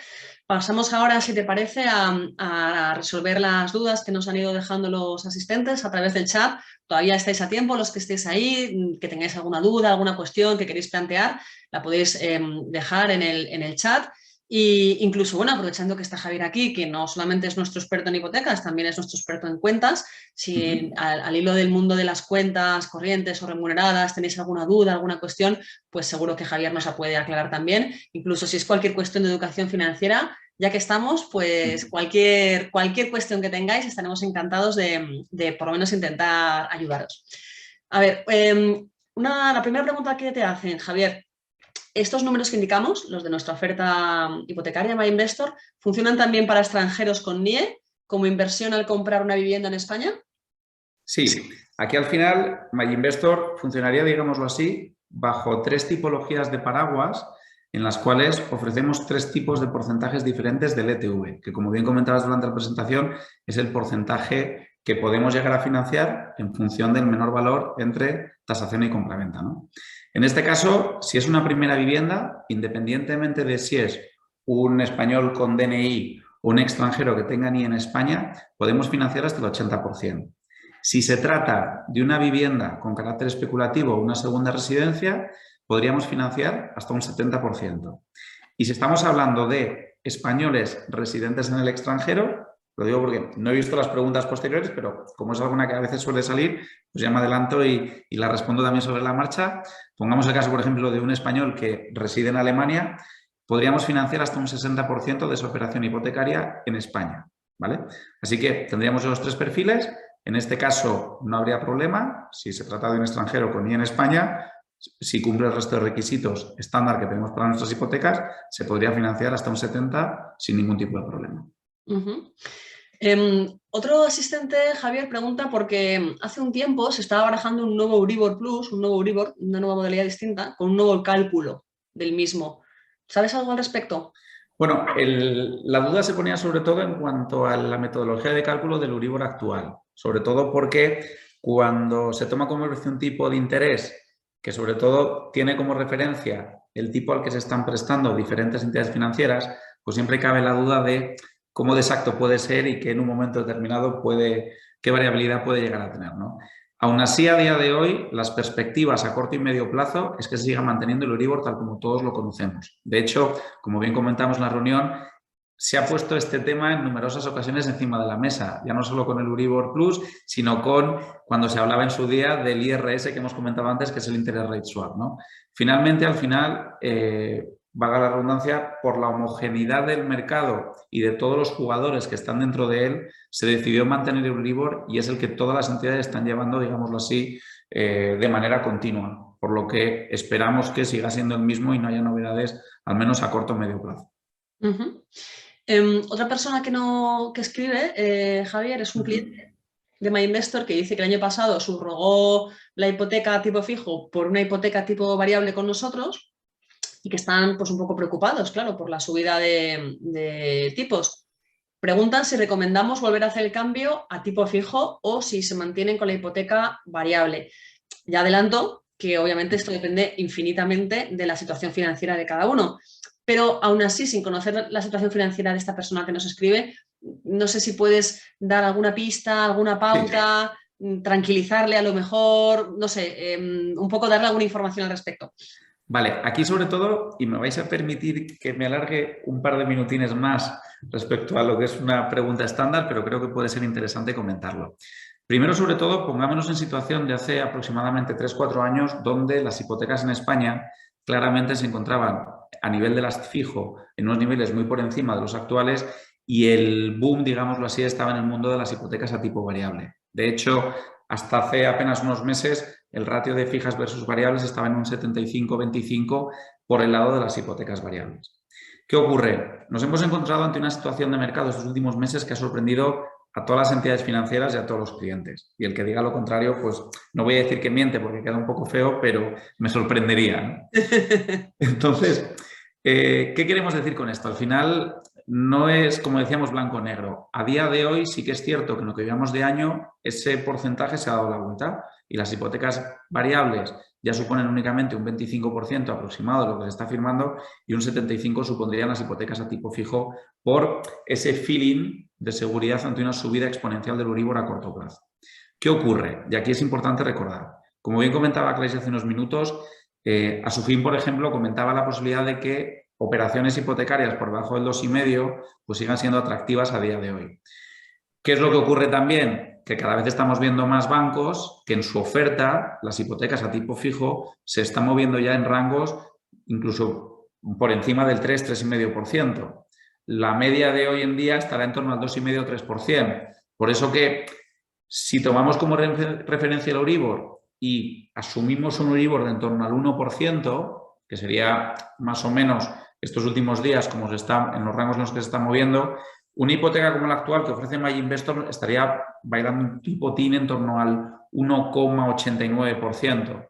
Pasamos ahora, si te parece, a resolver las dudas que nos han ido dejando los asistentes a través del chat. Todavía estáis a tiempo, los que estéis ahí, que tengáis alguna duda, alguna cuestión que queréis plantear, la podéis dejar en el chat. Y incluso, bueno, aprovechando que está Javier aquí, que no solamente es nuestro experto en hipotecas, también es nuestro experto en cuentas, si al hilo del mundo de las cuentas corrientes o remuneradas tenéis alguna duda, alguna cuestión, pues seguro que Javier nos la puede aclarar también. Incluso si es cualquier cuestión de educación financiera, ya que estamos, pues cualquier cuestión que tengáis, estaremos encantados de por lo menos intentar ayudaros. A ver, la primera pregunta que te hacen, Javier. Estos números que indicamos, los de nuestra oferta hipotecaria MyInvestor, ¿funcionan también para extranjeros con NIE como inversión al comprar una vivienda en España? Sí, aquí al final MyInvestor funcionaría, digámoslo así, bajo 3 tipologías de paraguas en las cuales ofrecemos 3 tipos de porcentajes diferentes del ETV, que como bien comentabas durante la presentación, es el porcentaje que podemos llegar a financiar en función del menor valor entre tasación y compraventa, ¿no? En este caso, si es una primera vivienda, independientemente de si es un español con DNI o un extranjero que tenga NIE en España, podemos financiar hasta el 80%. Si se trata de una vivienda con carácter especulativo o una segunda residencia, podríamos financiar hasta un 70%. Y si estamos hablando de españoles residentes en el extranjero, lo digo porque no he visto las preguntas posteriores, pero como es alguna que a veces suele salir, pues ya me adelanto y la respondo también sobre la marcha. Pongamos el caso, por ejemplo, de un español que reside en Alemania, podríamos financiar hasta un 60% de su operación hipotecaria en España, ¿vale? Así que tendríamos esos 3 perfiles. En este caso no habría problema. Si se trata de un extranjero con NIE en España, si cumple el resto de requisitos estándar que tenemos para nuestras hipotecas, se podría financiar hasta un 70% sin ningún tipo de problema. Otro asistente, Javier, pregunta porque hace un tiempo se estaba barajando un nuevo Euribor Plus, un nuevo Euribor, una nueva modalidad distinta, con un nuevo cálculo del mismo. ¿Sabes algo al respecto? Bueno, la duda se ponía sobre todo en cuanto a la metodología de cálculo del Euribor actual, sobre todo porque cuando se toma como referencia un tipo de interés que sobre todo tiene como referencia el tipo al que se están prestando diferentes entidades financieras, pues siempre cabe la duda de cómo de exacto puede ser y que en un momento determinado qué variabilidad puede llegar a tener, ¿no? Aún así, a día de hoy, las perspectivas a corto y medio plazo es que se siga manteniendo el Euribor tal como todos lo conocemos. De hecho, como bien comentamos en la reunión, se ha puesto este tema en numerosas ocasiones encima de la mesa, ya no solo con el Euribor Plus, sino con cuando se hablaba en su día del IRS que hemos comentado antes, que es el Interest Rate Swap, ¿no? Finalmente, al final, valga la redundancia, por la homogeneidad del mercado y de todos los jugadores que están dentro de él, se decidió mantener el Euribor y es el que todas las entidades están llevando, digámoslo así, de manera continua, por lo que esperamos que siga siendo el mismo y no haya novedades, al menos a corto o medio plazo. Otra persona que escribe, Javier, es un cliente de MyInvestor que dice que el año pasado subrogó la hipoteca tipo fijo por una hipoteca tipo variable con nosotros y que están pues un poco preocupados, claro, por la subida de tipos. Preguntan si recomendamos volver a hacer el cambio a tipo fijo o si se mantienen con la hipoteca variable. Ya adelanto que obviamente esto depende infinitamente de la situación financiera de cada uno. Pero aún así, sin conocer la situación financiera de esta persona que nos escribe, no sé si puedes dar alguna pista, alguna pauta, tranquilizarle a lo mejor, no sé, un poco darle alguna información al respecto. Vale, aquí sobre todo, y me vais a permitir que me alargue un par de minutines más respecto a lo que es una pregunta estándar, pero creo que puede ser interesante comentarlo. Primero, sobre todo, pongámonos en situación de hace aproximadamente 3-4 años donde las hipotecas en España claramente se encontraban a nivel de las fijo en unos niveles muy por encima de los actuales y el boom, digámoslo así, estaba en el mundo de las hipotecas a tipo variable. De hecho, hasta hace apenas unos meses el ratio de fijas versus variables estaba en un 75-25 por el lado de las hipotecas variables. ¿Qué ocurre? Nos hemos encontrado ante una situación de mercado estos últimos meses que ha sorprendido a todas las entidades financieras y a todos los clientes. Y el que diga lo contrario, pues no voy a decir que miente porque queda un poco feo, pero me sorprendería, ¿no? Entonces, ¿qué queremos decir con esto? Al final no es, como decíamos, blanco-negro. A día de hoy sí que es cierto que en lo que llevamos de año ese porcentaje se ha dado la vuelta y las hipotecas variables ya suponen únicamente un 25% aproximado de lo que se está firmando y un 75% supondrían las hipotecas a tipo fijo por ese feeling de seguridad ante una subida exponencial del Euribor a corto plazo. ¿Qué ocurre? Y aquí es importante recordar. Como bien comentaba Clarice hace unos minutos, a su fin, por ejemplo, comentaba la posibilidad de que operaciones hipotecarias por debajo del 2,5 pues sigan siendo atractivas a día de hoy. ¿Qué es lo que ocurre también? Que cada vez estamos viendo más bancos que en su oferta las hipotecas a tipo fijo se están moviendo ya en rangos incluso por encima del 3-3,5%. La media de hoy en día estará en torno al 2,5-3%. Por eso que si tomamos como referencia el Euribor y asumimos un Euribor de en torno al 1%, que sería más o menos estos últimos días como se está en los rangos en los que se está moviendo, una hipoteca como la actual que ofrece MyInvestor estaría bailando un tipo TIN en torno al 1,89%.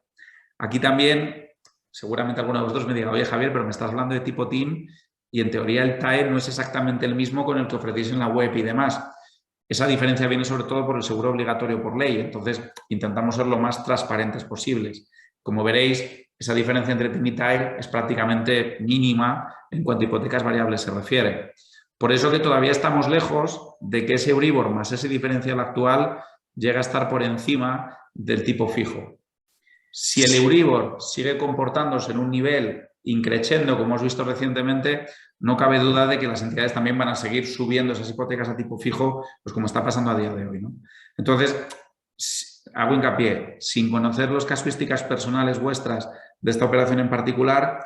Aquí también, seguramente alguno de vosotros me diga, oye Javier, pero me estás hablando de tipo TIN y en teoría el TAE no es exactamente el mismo con el que ofrecéis en la web y demás. Esa diferencia viene sobre todo por el seguro obligatorio por ley, entonces intentamos ser lo más transparentes posibles. Como veréis, esa diferencia entre TIN y TAE es prácticamente mínima en cuanto a hipotecas variables se refiere. Por eso que todavía estamos lejos de que ese Euribor más ese diferencial actual llegue a estar por encima del tipo fijo. Si el Euribor sigue comportándose en un nivel increciendo, como hemos visto recientemente, no cabe duda de que las entidades también van a seguir subiendo esas hipotecas a tipo fijo, pues como está pasando a día de hoy, ¿no? Entonces, hago hincapié, sin conocer las casuísticas personales vuestras de esta operación en particular,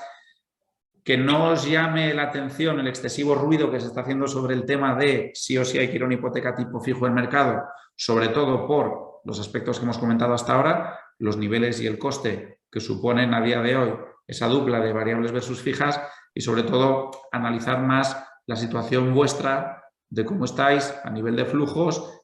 que no os llame la atención el excesivo ruido que se está haciendo sobre el tema de sí o sí hay que ir a una hipoteca tipo fijo en mercado, sobre todo por los aspectos que hemos comentado hasta ahora, los niveles y el coste que suponen a día de hoy esa dupla de variables versus fijas y sobre todo analizar más la situación vuestra de cómo estáis a nivel de flujos,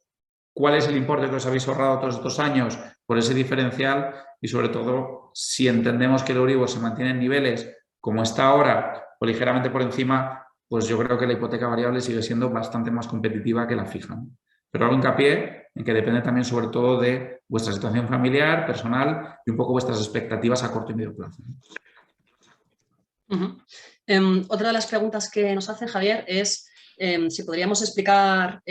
cuál es el importe que os habéis ahorrado todos estos años por ese diferencial y sobre todo si entendemos que el Euribor se mantiene en niveles como está ahora o ligeramente por encima, pues yo creo que la hipoteca variable sigue siendo bastante más competitiva que la fija, ¿no? Pero hago hincapié en que depende también sobre todo de vuestra situación familiar, personal y un poco vuestras expectativas a corto y medio plazo. Otra de las preguntas que nos hace Javier es si podríamos explicar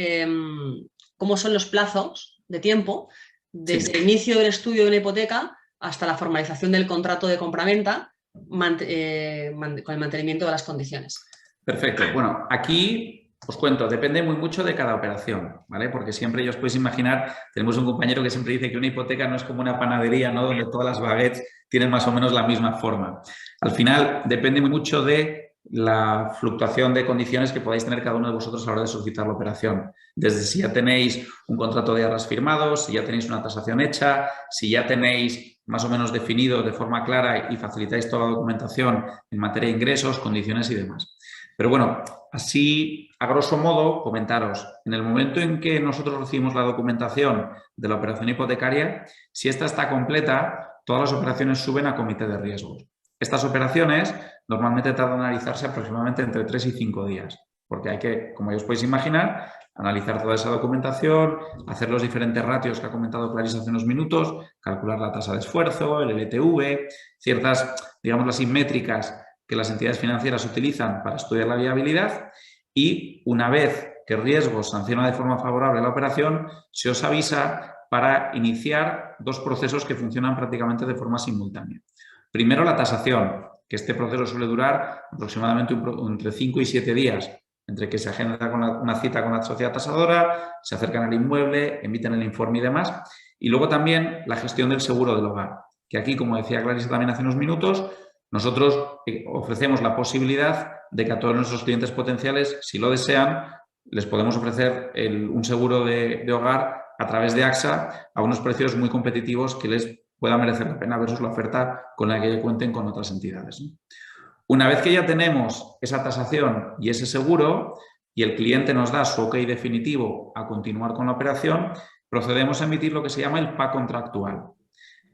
cómo son los plazos de tiempo desde el inicio del estudio de una hipoteca hasta la formalización del contrato de compraventa con el mantenimiento de las condiciones. Perfecto. Bueno, aquí os cuento, depende muy mucho de cada operación, ¿vale? Porque siempre ya os podéis imaginar, tenemos un compañero que siempre dice que una hipoteca no es como una panadería, ¿no? Donde todas las baguettes tienen más o menos la misma forma. Al final depende muy mucho de la fluctuación de condiciones que podáis tener cada uno de vosotros a la hora de solicitar la operación. Desde si ya tenéis un contrato de arras firmado, si ya tenéis una tasación hecha, si ya tenéis más o menos definido de forma clara y facilitáis toda la documentación en materia de ingresos, condiciones y demás. Pero bueno, así a grosso modo comentaros, en el momento en que nosotros recibimos la documentación de la operación hipotecaria, si esta está completa, todas las operaciones suben a comité de riesgos. Estas operaciones normalmente tardan en analizarse aproximadamente entre 3 y 5 días, porque hay que, como ya os podéis imaginar, analizar toda esa documentación, hacer los diferentes ratios que ha comentado Clarice hace unos minutos, calcular la tasa de esfuerzo, el LTV, ciertas, digamos, las métricas que las entidades financieras utilizan para estudiar la viabilidad y una vez que riesgos sanciona de forma favorable la operación, se os avisa para iniciar dos procesos que funcionan prácticamente de forma simultánea. Primero, la tasación, que este proceso suele durar aproximadamente entre 5 y 7 días, entre que se agenda una cita con la sociedad tasadora, se acercan al inmueble, emiten el informe y demás. Y luego también la gestión del seguro del hogar, que aquí, como decía Clarice también hace unos minutos, Nosotros ofrecemos la posibilidad de que a todos nuestros clientes potenciales, si lo desean, les podemos ofrecer un seguro de hogar a través de AXA a unos precios muy competitivos que les pueda merecer la pena versus la oferta con la que cuenten con otras entidades, ¿no? Una vez que ya tenemos esa tasación y ese seguro y el cliente nos da su ok definitivo a continuar con la operación, procedemos a emitir lo que se llama el PAC contractual.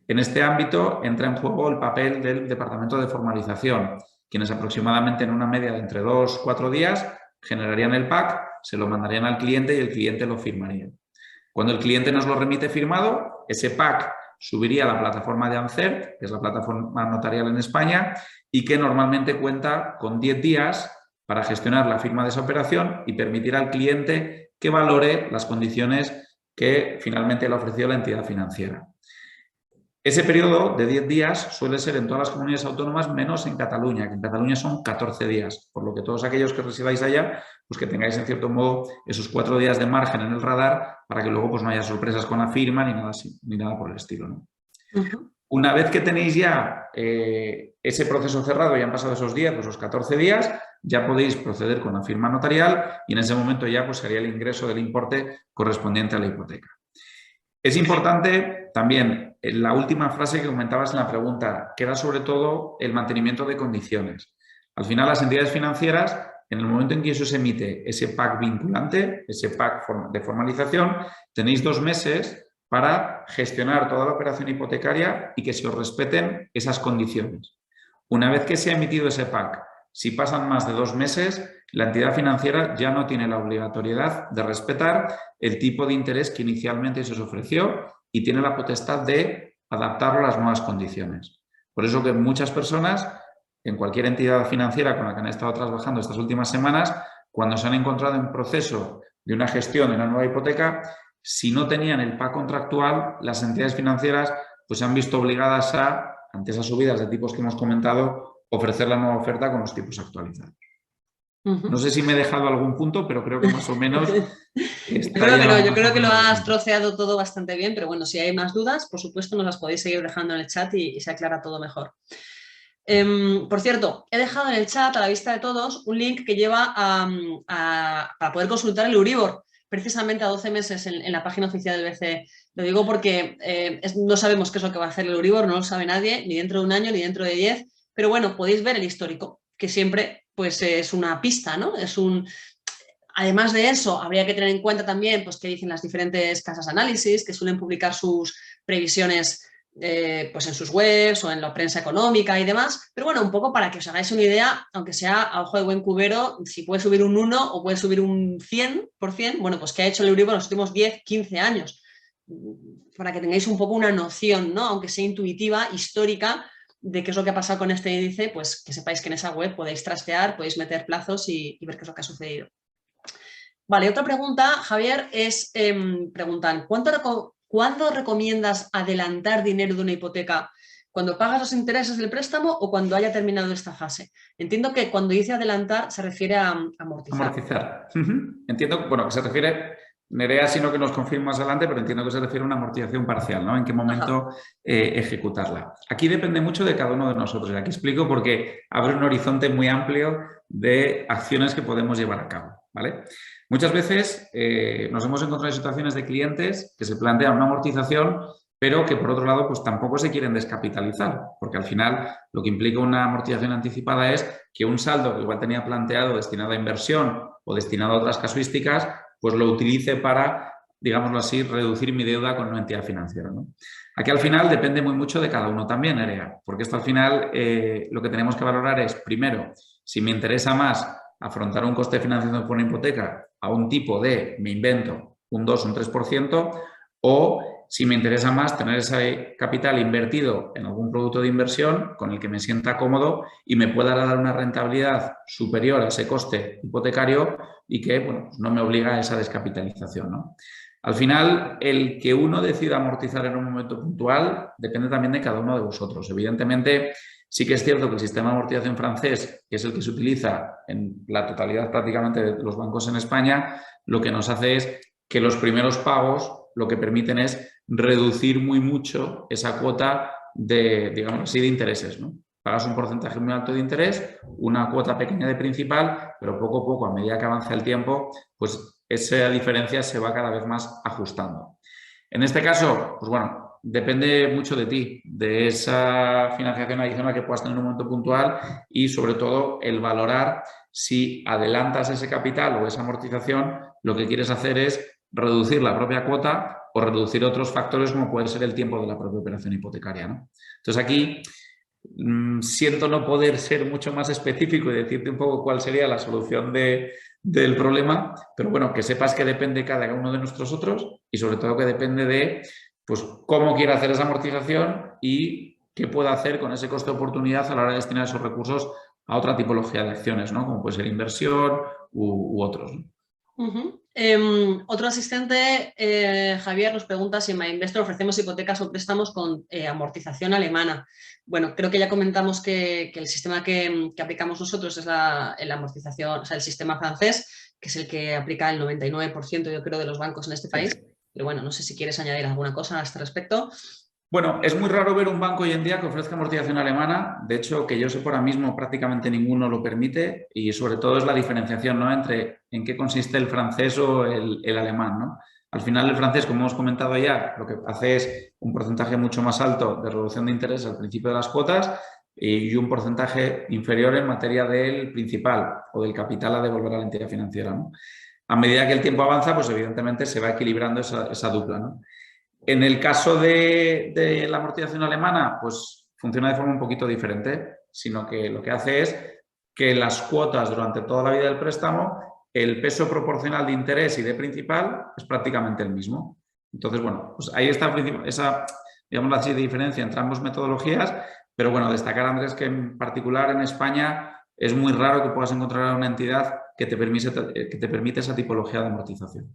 En este ámbito entra en juego el papel del departamento de formalización, quienes aproximadamente en una media de entre 2 y 4 días generarían el PAC, se lo mandarían al cliente y el cliente lo firmaría. Cuando el cliente nos lo remite firmado, ese PAC subiría a la plataforma de ANCERT, que es la plataforma notarial en España, y que normalmente cuenta con 10 días para gestionar la firma de esa operación y permitir al cliente que valore las condiciones que finalmente le ofreció la entidad financiera. Ese periodo de 10 días suele ser en todas las comunidades autónomas, menos en Cataluña, que en Cataluña son 14 días, por lo que todos aquellos que residáis allá, pues que tengáis en cierto modo esos 4 días de margen en el radar para que luego pues no haya sorpresas con la firma ni nada por el estilo, ¿no? Una vez que tenéis ya ese proceso cerrado y han pasado esos días, pues los 14 días, ya podéis proceder con la firma notarial y en ese momento ya pues sería el ingreso del importe correspondiente a la hipoteca. Es importante también la última frase que comentabas en la pregunta, que era sobre todo el mantenimiento de condiciones. Al final, las entidades financieras, en el momento en que eso se emite ese PAC vinculante, ese PAC de formalización, tenéis 2 meses para gestionar toda la operación hipotecaria y que se os respeten esas condiciones. Una vez que se ha emitido ese PAC, si pasan más de 2 meses, la entidad financiera ya no tiene la obligatoriedad de respetar el tipo de interés que inicialmente se os ofreció y tiene la potestad de adaptarlo a las nuevas condiciones. Por eso que muchas personas, en cualquier entidad financiera con la que han estado trabajando estas últimas semanas, cuando se han encontrado en proceso de una gestión de una nueva hipoteca, si no tenían el PAC contractual, las entidades financieras pues se han visto obligadas a, ante esas subidas de tipos que hemos comentado, ofrecer la nueva oferta con los tipos actualizados. No sé si me he dejado algún punto, pero creo que más o menos... Yo creo que lo has troceado todo bastante bien, pero bueno, si hay más dudas, por supuesto nos las podéis seguir dejando en el chat y se aclara todo mejor. Por cierto, he dejado en el chat a la vista de todos un link que lleva para poder consultar el Euribor, precisamente a 12 meses en la página oficial del BCE. Lo digo porque no sabemos qué es lo que va a hacer el Euribor, no lo sabe nadie, ni dentro de un año, ni dentro de 10, pero bueno, podéis ver el histórico, que siempre pues es una pista, ¿no? Además de eso, habría que tener en cuenta también pues, qué dicen las diferentes casas de análisis, que suelen publicar sus previsiones pues en sus webs o en la prensa económica y demás. Pero bueno, un poco para que os hagáis una idea, aunque sea a ojo de buen cubero, si puede subir un 1 o puede subir un 100%, bueno, pues qué ha hecho el Euribor en los últimos 10, 15 años. Para que tengáis un poco una noción, ¿no? Aunque sea intuitiva, histórica, de qué es lo que ha pasado con este índice, pues que sepáis que en esa web podéis trastear, podéis meter plazos y ver qué es lo que ha sucedido. Vale, otra pregunta, Javier, preguntan, ¿cuándo recomiendas adelantar dinero de una hipoteca? ¿Cuando pagas los intereses del préstamo o cuando haya terminado esta fase? Entiendo que cuando dice adelantar se refiere a amortizar. Amortizar. Entiendo, bueno, que se refiere... Nerea, sino que nos confirmas adelante, pero entiendo que se refiere a una amortización parcial, ¿no? ¿En qué momento ejecutarla? Aquí depende mucho de cada uno de nosotros. Y aquí explico porque abre un horizonte muy amplio de acciones que podemos llevar a cabo, ¿vale? Muchas veces nos hemos encontrado en situaciones de clientes que se plantean una amortización, pero que por otro lado pues tampoco se quieren descapitalizar, porque al final lo que implica una amortización anticipada es que un saldo que igual tenía planteado destinado a inversión o destinado a otras casuísticas, pues lo utilice para, digámoslo así, reducir mi deuda con una entidad financiera, ¿no? Aquí al final depende muy mucho de cada uno también, Nerea, porque esto al final lo que tenemos que valorar es, primero, si me interesa más afrontar un coste de financiación por una hipoteca a un tipo de, me invento, un 2 o un 3%, o si me interesa más tener ese capital invertido en algún producto de inversión con el que me sienta cómodo y me pueda dar una rentabilidad superior a ese coste hipotecario y que bueno, no me obliga a esa descapitalización, ¿no? Al final, el que uno decida amortizar en un momento puntual depende también de cada uno de vosotros. Evidentemente, sí que es cierto que el sistema de amortización francés, que es el que se utiliza en la totalidad prácticamente de los bancos en España, lo que nos hace es que los primeros pagos lo que permiten es reducir muy mucho esa cuota de, digamos así, de intereses, ¿no? pagas un porcentaje muy alto de interés, una cuota pequeña de principal, pero poco a poco, a medida que avanza el tiempo, pues esa diferencia se va cada vez más ajustando. En este caso, pues bueno, depende mucho de ti, de esa financiación adicional que puedas tener en un momento puntual y sobre todo el valorar si adelantas ese capital o esa amortización, lo que quieres hacer es reducir la propia cuota o reducir otros factores como puede ser el tiempo de la propia operación hipotecaria, ¿no? Entonces aquí siento no poder ser mucho más específico y decirte un poco cuál sería la solución del problema, pero bueno, que sepas que depende cada uno de nuestros otros y sobre todo que depende de pues, cómo quiere hacer esa amortización y qué puede hacer con ese coste de oportunidad a la hora de destinar esos recursos a otra tipología de acciones, ¿no? Como puede ser inversión u otros, ¿no? Otro asistente, Javier, nos pregunta si en MyInvestor ofrecemos hipotecas o préstamos con amortización alemana. Bueno, creo que ya comentamos que el sistema que aplicamos nosotros es la amortización, o sea, el sistema francés, que es el que aplica el 99%, yo creo, de los bancos en este país. Pero bueno, no sé si quieres añadir alguna cosa a este respecto. Bueno, es muy raro ver un banco hoy en día que ofrezca amortización alemana. De hecho, que yo sé por ahora mismo, prácticamente ninguno lo permite y sobre todo es la diferenciación, ¿no?, entre en qué consiste el francés o el alemán, ¿no? Al final el francés, como hemos comentado ya, lo que hace es un porcentaje mucho más alto de reducción de interés al principio de las cuotas y un porcentaje inferior en materia del principal o del capital a devolver a la entidad financiera, ¿no? A medida que el tiempo avanza, pues evidentemente se va equilibrando esa dupla, ¿no? En el caso de la amortización alemana, pues funciona de forma un poquito diferente, sino que lo que hace es que las cuotas durante toda la vida del préstamo, el peso proporcional de interés y de principal es prácticamente el mismo. Entonces, bueno, pues ahí está esa, digamos así, de diferencia entre ambas metodologías, pero bueno, destacar, Andrés, que en particular en España es muy raro que puedas encontrar una entidad que te permite esa tipología de amortización.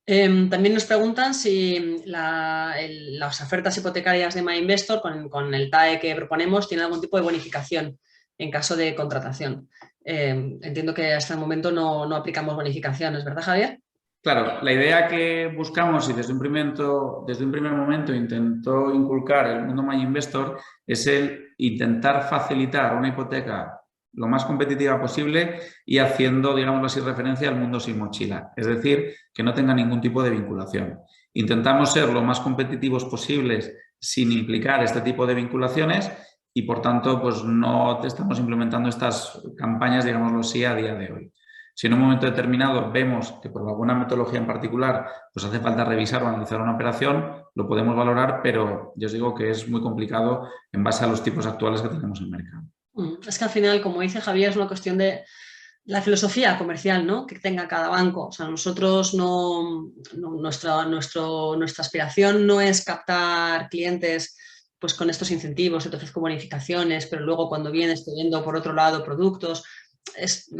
También nos preguntan si las ofertas hipotecarias de MyInvestor con el TAE que proponemos tienen algún tipo de bonificación en caso de contratación. Entiendo que hasta el momento no aplicamos bonificaciones, ¿verdad, Javier? Claro, la idea que buscamos y desde un primer momento intentó inculcar el mundo MyInvestor es el intentar facilitar una hipoteca lo más competitiva posible y haciendo, digamos así, referencia al mundo sin mochila. Es decir, que no tenga ningún tipo de vinculación. Intentamos ser lo más competitivos posibles sin implicar este tipo de vinculaciones y, por tanto, pues no estamos implementando estas campañas, digámoslo así, a día de hoy. Si en un momento determinado vemos que por alguna metodología en particular pues hace falta revisar o analizar una operación, lo podemos valorar, pero yo os digo que es muy complicado en base a los tipos actuales que tenemos en el mercado. Es que al final, como dice Javier, es una cuestión de la filosofía comercial, ¿no?, que tenga cada banco. O sea, nosotros nuestra aspiración no es captar clientes pues con estos incentivos, entonces con bonificaciones, pero luego cuando viene estoy viendo por otro lado productos.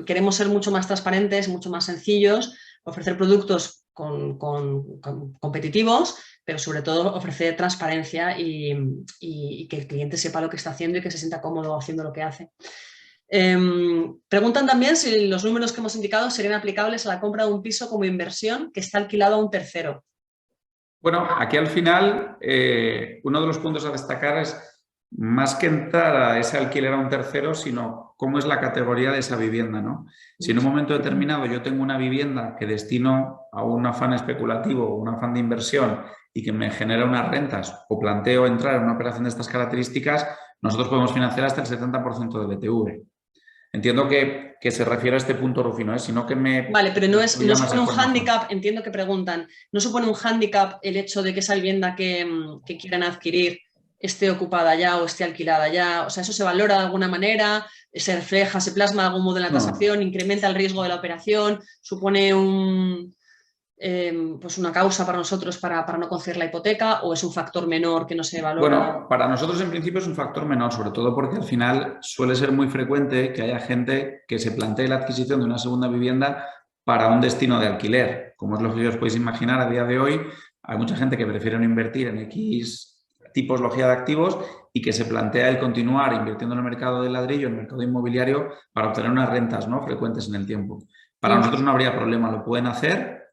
Queremos ser mucho más transparentes, mucho más sencillos, ofrecer productos competitivos, pero sobre todo ofrecer transparencia y que el cliente sepa lo que está haciendo y que se sienta cómodo haciendo lo que hace. Preguntan también si los números que hemos indicado serían aplicables a la compra de un piso como inversión que está alquilado a un tercero. Bueno, aquí al final uno de los puntos a destacar es más que entrar a ese alquiler a un tercero, sino cómo es la categoría de esa vivienda, ¿no? Si en un momento determinado yo tengo una vivienda que destino a un afán especulativo o un afán de inversión y que me genera unas rentas o planteo entrar en una operación de estas características, nosotros podemos financiar hasta el 70% de BTV. Entiendo que se refiere a este punto, Rufino, ¿eh? Sino que me... Vale, pero no supone un hándicap, entiendo que preguntan, ¿no supone un hándicap el hecho de que esa vivienda que quieran adquirir esté ocupada ya o esté alquilada ya? O sea, ¿eso se valora de alguna manera? ¿Se refleja, se plasma de algún modo en la tasación? ¿Incrementa el riesgo de la operación? ¿Supone pues una causa para nosotros para no conceder la hipoteca o es un factor menor que no se valora? Bueno, para nosotros en principio es un factor menor, sobre todo porque al final suele ser muy frecuente que haya gente que se plantee la adquisición de una segunda vivienda para un destino de alquiler. Como es lo que os podéis imaginar, a día de hoy hay mucha gente que prefiere no invertir en X tipología de activos y que se plantea el continuar invirtiendo en el mercado del ladrillo, en el mercado inmobiliario, para obtener unas rentas, ¿no?, frecuentes en el tiempo. Para nosotros no habría problema, lo pueden hacer.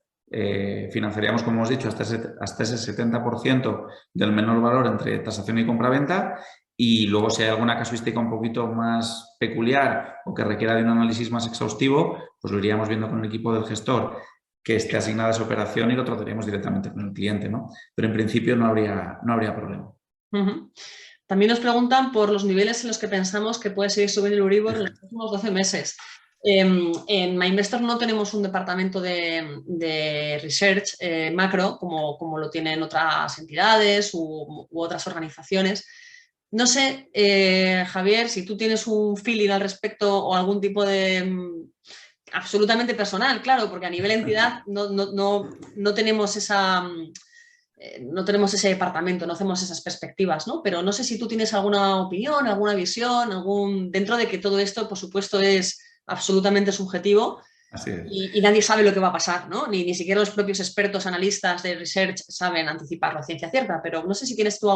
Financiaríamos, como hemos dicho, hasta ese 70% del menor valor entre tasación y compraventa Y luego, si hay alguna casuística un poquito más peculiar o que requiera de un análisis más exhaustivo, pues lo iríamos viendo con el equipo del gestor que esté asignada a esa operación y lo trataríamos directamente con el cliente, ¿no? Pero en principio no habría problema. También nos preguntan por los niveles en los que pensamos que puede seguir subiendo el Euribor en los próximos 12 meses. En MyInvestor no tenemos un departamento de research macro como lo tienen otras entidades u otras organizaciones. No sé, Javier, si tú tienes un feeling al respecto o algún tipo de... absolutamente personal, claro, porque a nivel entidad no tenemos esa... no tenemos ese departamento, no hacemos esas perspectivas, ¿no? Pero no sé si tú tienes alguna opinión, alguna visión, dentro de que todo esto, por supuesto, es absolutamente subjetivo. Así es. Y nadie sabe lo que va a pasar, ¿no? Ni siquiera los propios expertos, analistas de research saben anticiparlo a ciencia cierta, pero no sé si tienes tú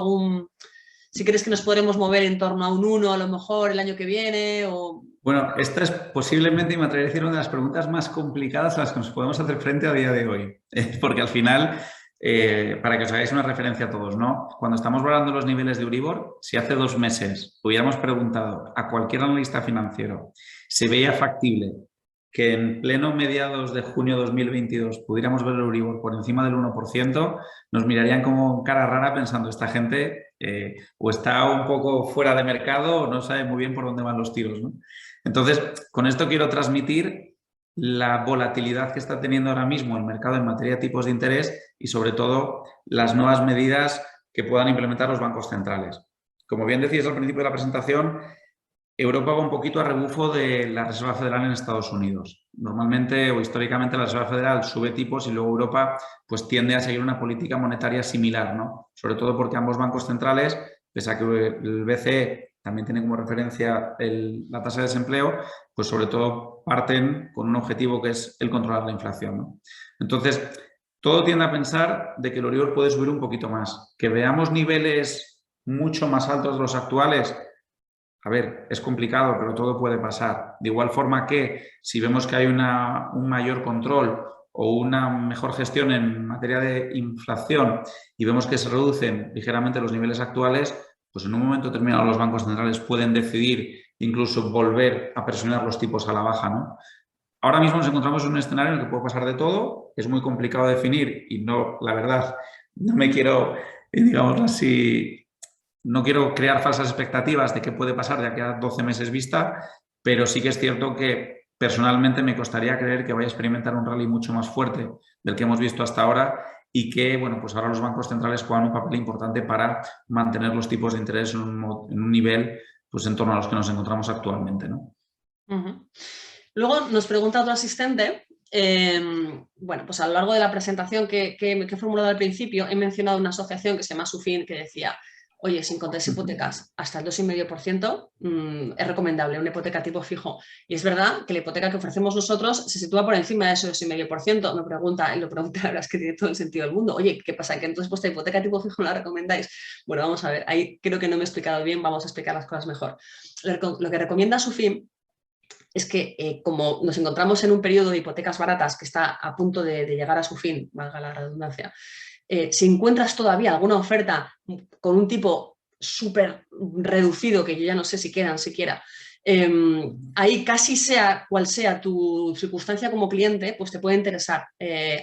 si crees que nos podremos mover en torno a un 1 a lo mejor el año que viene o... Bueno, esta es posiblemente, y me atrevería a decir, una de las preguntas más complicadas a las que nos podemos hacer frente a día de hoy, porque al final... para que os hagáis una referencia a todos, ¿no? Cuando estamos valorando los niveles de Euribor, si hace 2 meses hubiéramos preguntado a cualquier analista financiero si veía factible que en pleno mediados de junio de 2022 pudiéramos ver el Euribor por encima del 1%, nos mirarían como cara rara pensando esta gente o está un poco fuera de mercado o no sabe muy bien por dónde van los tiros, ¿no? Entonces, con esto quiero transmitir la volatilidad que está teniendo ahora mismo el mercado en materia de tipos de interés y, sobre todo, las nuevas medidas que puedan implementar los bancos centrales. Como bien decías al principio de la presentación, Europa va un poquito a rebufo de la Reserva Federal en Estados Unidos. Normalmente o históricamente la Reserva Federal sube tipos y luego Europa pues tiende a seguir una política monetaria similar, ¿no? Sobre todo porque ambos bancos centrales, pese a que el BCE también tiene como referencia la tasa de desempleo, pues sobre todo parten con un objetivo que es el controlar la inflación, ¿no? Entonces, todo tiende a pensar de que el Euribor puede subir un poquito más. Que veamos niveles mucho más altos de los actuales, a ver, es complicado, pero todo puede pasar. De igual forma que si vemos que hay un mayor control o una mejor gestión en materia de inflación y vemos que se reducen ligeramente los niveles actuales, pues en un momento determinado los bancos centrales pueden decidir incluso volver a presionar los tipos a la baja, ¿no? Ahora mismo nos encontramos en un escenario en el que puede pasar de todo, es muy complicado definir y no, la verdad, no me quiero, digamos así, no quiero crear falsas expectativas de qué puede pasar de aquí a 12 meses vista, pero sí que es cierto que personalmente me costaría creer que vaya a experimentar un rally mucho más fuerte del que hemos visto hasta ahora y que, bueno, pues ahora los bancos centrales juegan un papel importante para mantener los tipos de interés en un nivel pues en torno a los que nos encontramos actualmente, ¿no? Luego nos pregunta otro asistente, bueno, pues a lo largo de la presentación que he formulado al principio he mencionado una asociación que se llama SUFIN que decía, oye, sin contar hipotecas, hasta el 2,5% es recomendable una hipoteca tipo fijo. Y es verdad que la hipoteca que ofrecemos nosotros se sitúa por encima de ese 2,5%. Me pregunta, y lo pregunta, la verdad es que tiene todo el sentido del mundo. Oye, ¿qué pasa? ¿Que entonces vuestra hipoteca tipo fijo la recomendáis? Bueno, vamos a ver, ahí creo que no me he explicado bien, vamos a explicar las cosas mejor. Lo que recomienda SUFIN es que como nos encontramos en un periodo de hipotecas baratas que está a punto de llegar a su fin, valga la redundancia, si encuentras todavía alguna oferta con un tipo súper reducido, que yo ya no sé si quedan siquiera, ahí casi sea cual sea tu circunstancia como cliente, pues te puede interesar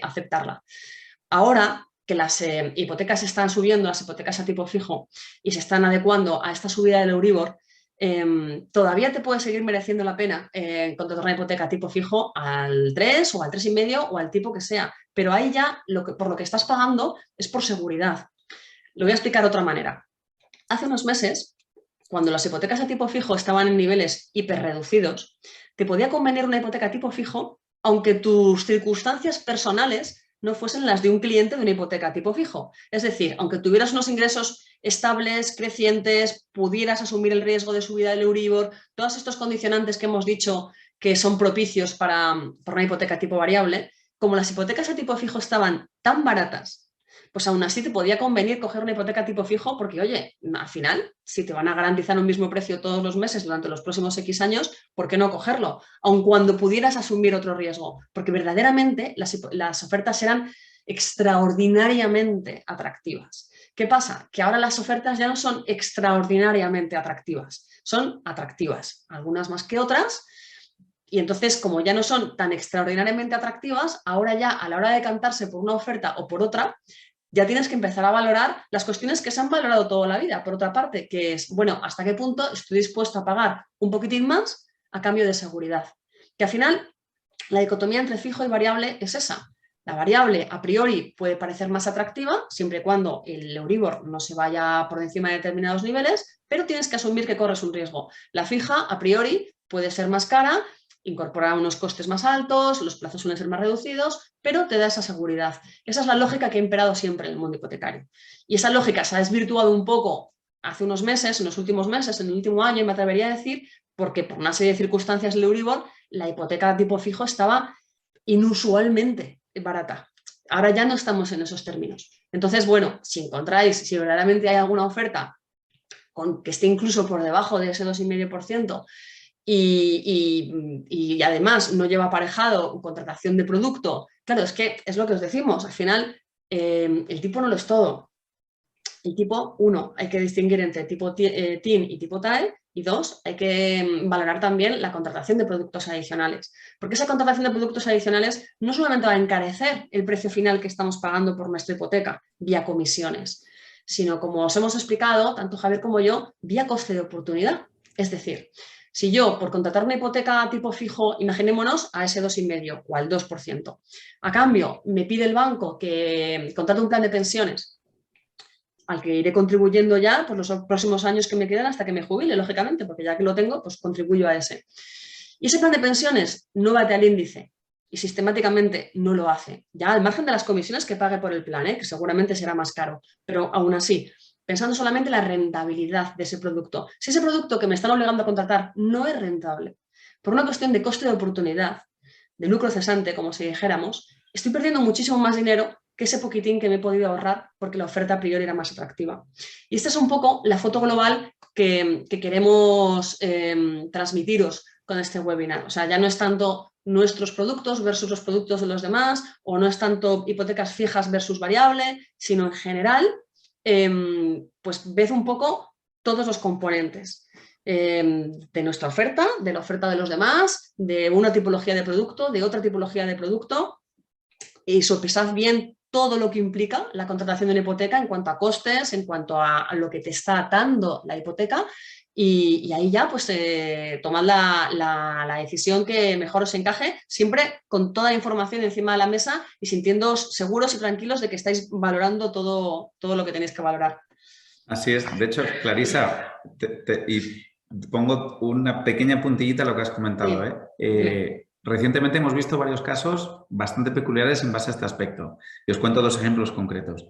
aceptarla. Ahora que las hipotecas están subiendo, las hipotecas a tipo fijo, y se están adecuando a esta subida del Euribor, todavía te puede seguir mereciendo la pena contratar una hipoteca tipo fijo al 3 o al 3,5 o al tipo que sea, pero ahí ya por lo que estás pagando es por seguridad. Lo voy a explicar de otra manera. Hace unos meses, cuando las hipotecas a tipo fijo estaban en niveles hiperreducidos, te podía convenir una hipoteca tipo fijo aunque tus circunstancias personales no fuesen las de un cliente de una hipoteca tipo fijo. Es decir, aunque tuvieras unos ingresos estables, crecientes, pudieras asumir el riesgo de subida del Euribor, todos estos condicionantes que hemos dicho que son propicios para una hipoteca tipo variable, como las hipotecas a tipo fijo estaban tan baratas, pues aún así te podía convenir coger una hipoteca tipo fijo porque, oye, al final, si te van a garantizar un mismo precio todos los meses durante los próximos X años, ¿por qué no cogerlo? Aun cuando pudieras asumir otro riesgo, porque verdaderamente las ofertas eran extraordinariamente atractivas. ¿Qué pasa? Que ahora las ofertas ya no son extraordinariamente atractivas, son atractivas, algunas más que otras, y entonces como ya no son tan extraordinariamente atractivas, ahora ya a la hora de decantarse por una oferta o por otra, ya tienes que empezar a valorar las cuestiones que se han valorado toda la vida, por otra parte, que es, bueno, ¿hasta qué punto estoy dispuesto a pagar un poquitín más a cambio de seguridad? Que al final la dicotomía entre fijo y variable es esa. La variable a priori puede parecer más atractiva siempre y cuando el Euribor no se vaya por encima de determinados niveles, pero tienes que asumir que corres un riesgo. La fija a priori puede ser más cara, incorpora unos costes más altos, los plazos suelen ser más reducidos, pero te da esa seguridad. Esa es la lógica que ha imperado siempre en el mundo hipotecario. Y esa lógica se ha desvirtuado un poco hace unos meses, en los últimos meses, en el último año, me atrevería a decir, porque por una serie de circunstancias del Euribor, la hipoteca de tipo fijo estaba inusualmente barata. Ahora ya no estamos en esos términos. Entonces, bueno, si verdaderamente hay alguna oferta que esté incluso por debajo de ese 2,5%, y además no lleva aparejado contratación de producto, claro, es que es lo que os decimos, al final el tipo no lo es todo. El tipo, uno, hay que distinguir entre tipo TIN y tipo TAE, y dos, hay que valorar también la contratación de productos adicionales, porque esa contratación de productos adicionales no solamente va a encarecer el precio final que estamos pagando por nuestra hipoteca vía comisiones, sino, como os hemos explicado, tanto Javier como yo, vía coste de oportunidad. Es decir, si yo, por contratar una hipoteca tipo fijo, imaginémonos a ese 2,5 o al 2%, a cambio me pide el banco que contrate un plan de pensiones al que iré contribuyendo ya por los próximos años que me quedan hasta que me jubile, lógicamente, porque ya que lo tengo, pues contribuyo a ese. Y ese plan de pensiones no bate al índice y sistemáticamente no lo hace, ya al margen de las comisiones que pague por el plan, que seguramente será más caro, pero aún así, pensando solamente en la rentabilidad de ese producto. Si ese producto que me están obligando a contratar no es rentable, por una cuestión de coste de oportunidad, de lucro cesante, como si dijéramos, estoy perdiendo muchísimo más dinero que ese poquitín que me he podido ahorrar porque la oferta a priori era más atractiva. Y esta es un poco la foto global que queremos transmitiros con este webinar. O sea, ya no es tanto nuestros productos versus los productos de los demás, o no es tanto hipotecas fijas versus variable, sino en general, pues ved un poco todos los componentes de nuestra oferta, de la oferta de los demás, de una tipología de producto, de otra tipología de producto, y sopesad bien todo lo que implica la contratación de una hipoteca en cuanto a costes, en cuanto a lo que te está atando la hipoteca, y ahí ya pues tomad la decisión que mejor os encaje, siempre con toda la información encima de la mesa y sintiéndoos seguros y tranquilos de que estáis valorando todo lo que tenéis que valorar. Así es. De hecho, Clarisa, y pongo una pequeña puntillita a lo que has comentado. Recientemente hemos visto varios casos bastante peculiares en base a este aspecto. Y os cuento dos ejemplos concretos.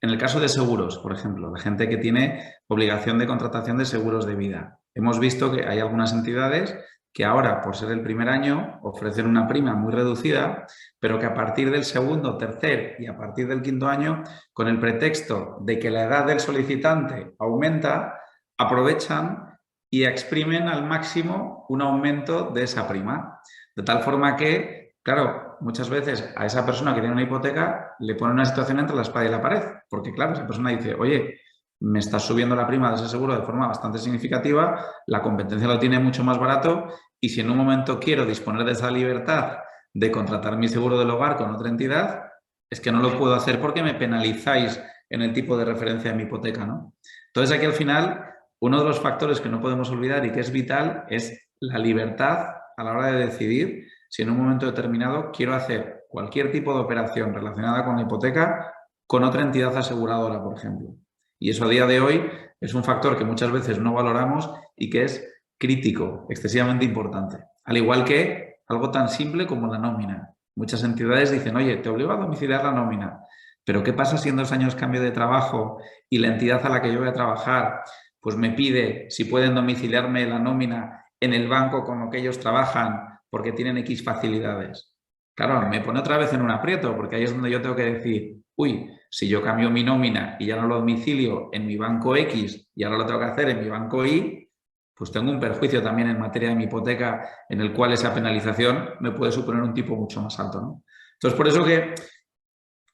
En el caso de seguros, por ejemplo, la gente que tiene obligación de contratación de seguros de vida. Hemos visto que hay algunas entidades que ahora, por ser el primer año, ofrecen una prima muy reducida, pero que a partir del segundo, tercer y a partir del quinto año, con el pretexto de que la edad del solicitante aumenta, aprovechan y exprimen al máximo un aumento de esa prima. De tal forma que, claro, muchas veces a esa persona que tiene una hipoteca le pone una situación entre la espada y la pared, porque claro, esa persona dice, oye, me estás subiendo la prima de ese seguro de forma bastante significativa, la competencia lo tiene mucho más barato y si en un momento quiero disponer de esa libertad de contratar mi seguro del hogar con otra entidad, es que no lo puedo hacer porque me penalizáis en el tipo de referencia de mi hipoteca, ¿no? Entonces aquí al final, uno de los factores que no podemos olvidar y que es vital es la libertad a la hora de decidir si en un momento determinado quiero hacer cualquier tipo de operación relacionada con la hipoteca con otra entidad aseguradora, por ejemplo. Y eso a día de hoy es un factor que muchas veces no valoramos y que es crítico, excesivamente importante. Al igual que algo tan simple como la nómina. Muchas entidades dicen, oye, te obligo a domiciliar la nómina, pero ¿qué pasa si en 2 años cambio de trabajo y la entidad a la que yo voy a trabajar pues me pide si pueden domiciliarme la nómina en el banco con lo que ellos trabajan porque tienen X facilidades? Claro, me pone otra vez en un aprieto porque ahí es donde yo tengo que decir, uy, si yo cambio mi nómina y ya no lo domicilio en mi banco X y ahora lo tengo que hacer en mi banco Y, pues tengo un perjuicio también en materia de mi hipoteca en el cual esa penalización me puede suponer un tipo mucho más alto, ¿no? Entonces, por eso que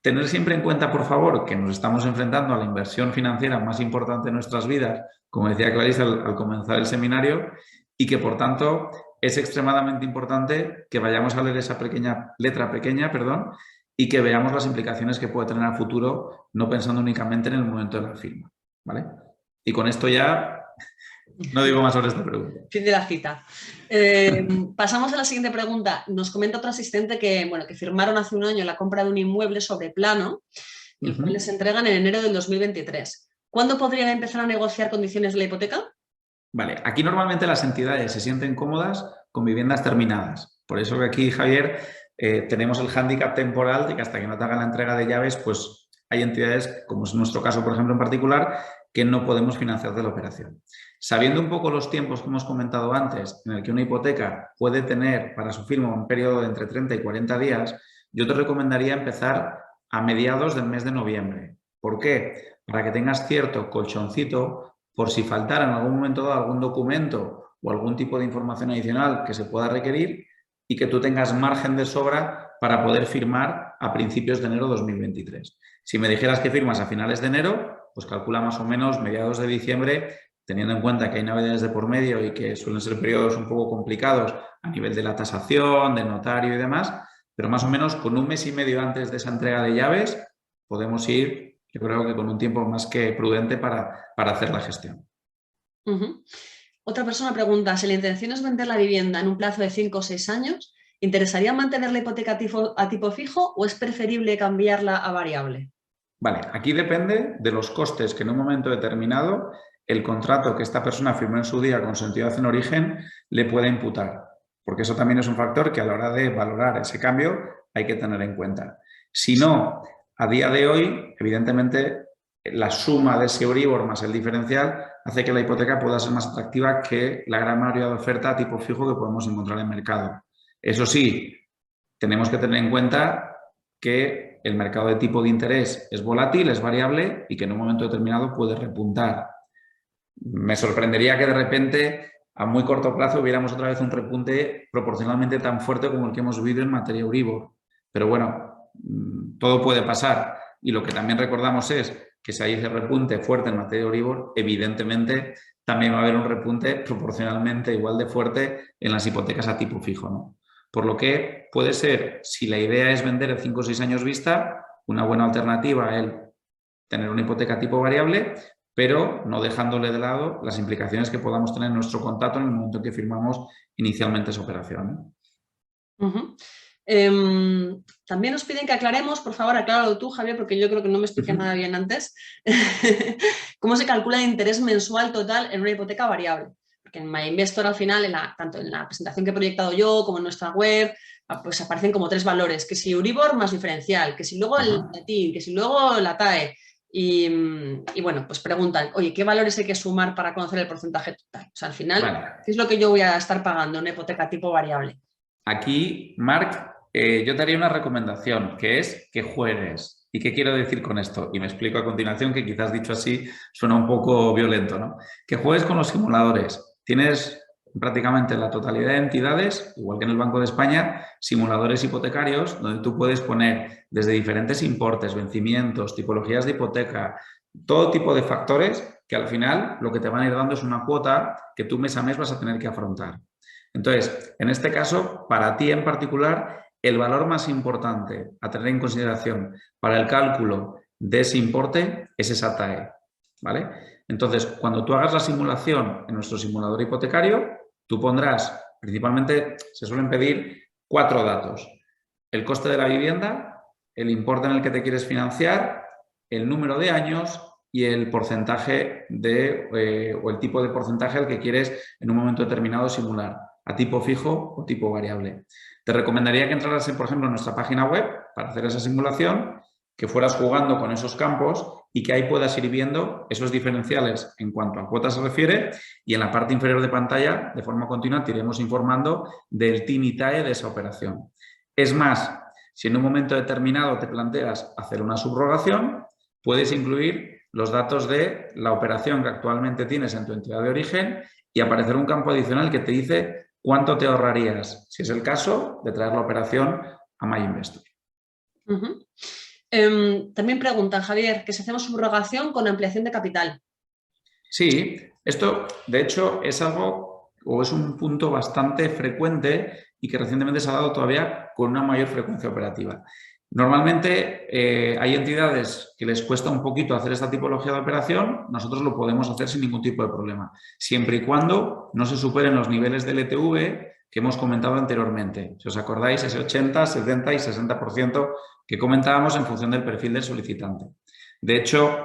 Tener siempre en cuenta, por favor, que nos estamos enfrentando a la inversión financiera más importante de nuestras vidas, como decía Clarisa al comenzar el seminario, y que, por tanto, es extremadamente importante que vayamos a leer esa letra pequeña, y que veamos las implicaciones que puede tener a futuro, no pensando únicamente en el momento de la firma, ¿vale? Y con esto ya no digo más sobre esta pregunta. Fin de la cita. Pasamos a la siguiente pregunta. Nos comenta otro asistente que, bueno, que firmaron hace un año la compra de un inmueble sobre plano, el cual les entregan en enero del 2023. ¿Cuándo podrían empezar a negociar condiciones de la hipoteca? Vale, aquí normalmente las entidades se sienten cómodas con viviendas terminadas. Por eso que aquí, Javier, tenemos el hándicap temporal de que hasta que no te hagan la entrega de llaves, pues hay entidades, como es nuestro caso, por ejemplo, en particular, que no podemos financiar de la operación. Sabiendo un poco los tiempos que hemos comentado antes, en el que una hipoteca puede tener para su firma un periodo de entre 30 y 40 días, yo te recomendaría empezar a mediados del mes de noviembre. ¿Por qué? Para que tengas cierto colchoncito por si faltara en algún momento dado algún documento o algún tipo de información adicional que se pueda requerir y que tú tengas margen de sobra para poder firmar a principios de enero de 2023. Si me dijeras que firmas a finales de enero, pues calcula más o menos mediados de diciembre, teniendo en cuenta que hay navidades de por medio y que suelen ser periodos un poco complicados a nivel de la tasación, del notario y demás, pero más o menos con un mes y medio antes de esa entrega de llaves podemos ir, yo creo que con un tiempo más que prudente para hacer la gestión. Otra persona pregunta, si la intención es vender la vivienda en un plazo de 5 o 6 años, ¿interesaría mantener la hipoteca a tipo fijo o es preferible cambiarla a variable? Vale, aquí depende de los costes que en un momento determinado el contrato que esta persona firmó en su día con su entidad en origen le pueda imputar, porque eso también es un factor que a la hora de valorar ese cambio hay que tener en cuenta. Si no, a día de hoy, evidentemente, la suma de ese Euribor más el diferencial hace que la hipoteca pueda ser más atractiva que la gran mayoría de oferta a tipo fijo que podemos encontrar en el mercado. Eso sí, tenemos que tener en cuenta que el mercado de tipo de interés es volátil, es variable y que en un momento determinado puede repuntar. Me sorprendería que de repente a muy corto plazo viéramos otra vez un repunte proporcionalmente tan fuerte como el que hemos vivido en materia Euribor. Pero bueno, todo puede pasar y lo que también recordamos es que si hay ese repunte fuerte en materia Euribor, evidentemente también va a haber un repunte proporcionalmente igual de fuerte en las hipotecas a tipo fijo, ¿no? Por lo que puede ser, si la idea es vender en 5 o 6 años vista, una buena alternativa el tener una hipoteca tipo variable, pero no dejándole de lado las implicaciones que podamos tener en nuestro contrato en el momento en que firmamos inicialmente esa operación. También nos piden que aclaremos, por favor, acláralo tú, Javier, porque yo creo que no me expliqué nada bien antes, cómo se calcula el interés mensual total en una hipoteca variable. Porque en MyInvestor al final, tanto en la presentación que he proyectado yo como en nuestra web, pues aparecen como 3 valores, que si Euribor más diferencial, que si luego el TIN, que si luego la TAE. Y bueno, pues preguntan, oye, ¿qué valores hay que sumar para conocer el porcentaje total? O sea, al final, ¿qué es lo que yo voy a estar pagando en una hipoteca tipo variable? Aquí, Marc, yo te haría una recomendación, que es que juegues. ¿Y qué quiero decir con esto? Y me explico a continuación, que quizás dicho así suena un poco violento, ¿no? Que juegues con los simuladores. Tienes prácticamente la totalidad de entidades, igual que en el Banco de España, simuladores hipotecarios, donde tú puedes poner desde diferentes importes, vencimientos, tipologías de hipoteca, todo tipo de factores que al final lo que te van a ir dando es una cuota que tú mes a mes vas a tener que afrontar. Entonces, en este caso, para ti en particular, el valor más importante a tener en consideración para el cálculo de ese importe es esa TAE, ¿vale? Entonces, cuando tú hagas la simulación en nuestro simulador hipotecario, tú pondrás, principalmente se suelen pedir 4 datos: el coste de la vivienda, el importe en el que te quieres financiar, el número de años y el porcentaje o el tipo de porcentaje al que quieres en un momento determinado simular, a tipo fijo o tipo variable. Te recomendaría que entraras, por ejemplo, en nuestra página web para hacer esa simulación, que fueras jugando con esos campos y que ahí puedas ir viendo esos diferenciales en cuanto a cuotas se refiere, y en la parte inferior de pantalla, de forma continua, te iremos informando del TIN y TAE de esa operación. Es más, si en un momento determinado te planteas hacer una subrogación, puedes incluir los datos de la operación que actualmente tienes en tu entidad de origen y aparecer un campo adicional que te dice cuánto te ahorrarías, si es el caso, de traer la operación a MyInvestor. También preguntan, Javier, que si hacemos subrogación con ampliación de capital. Sí, esto de hecho es algo o es un punto bastante frecuente y que recientemente se ha dado todavía con una mayor frecuencia operativa. Normalmente hay entidades que les cuesta un poquito hacer esta tipología de operación, nosotros lo podemos hacer sin ningún tipo de problema, siempre y cuando no se superen los niveles del LTV que hemos comentado anteriormente. Si os acordáis, ese 80, 70 y 60% que comentábamos en función del perfil del solicitante. De hecho,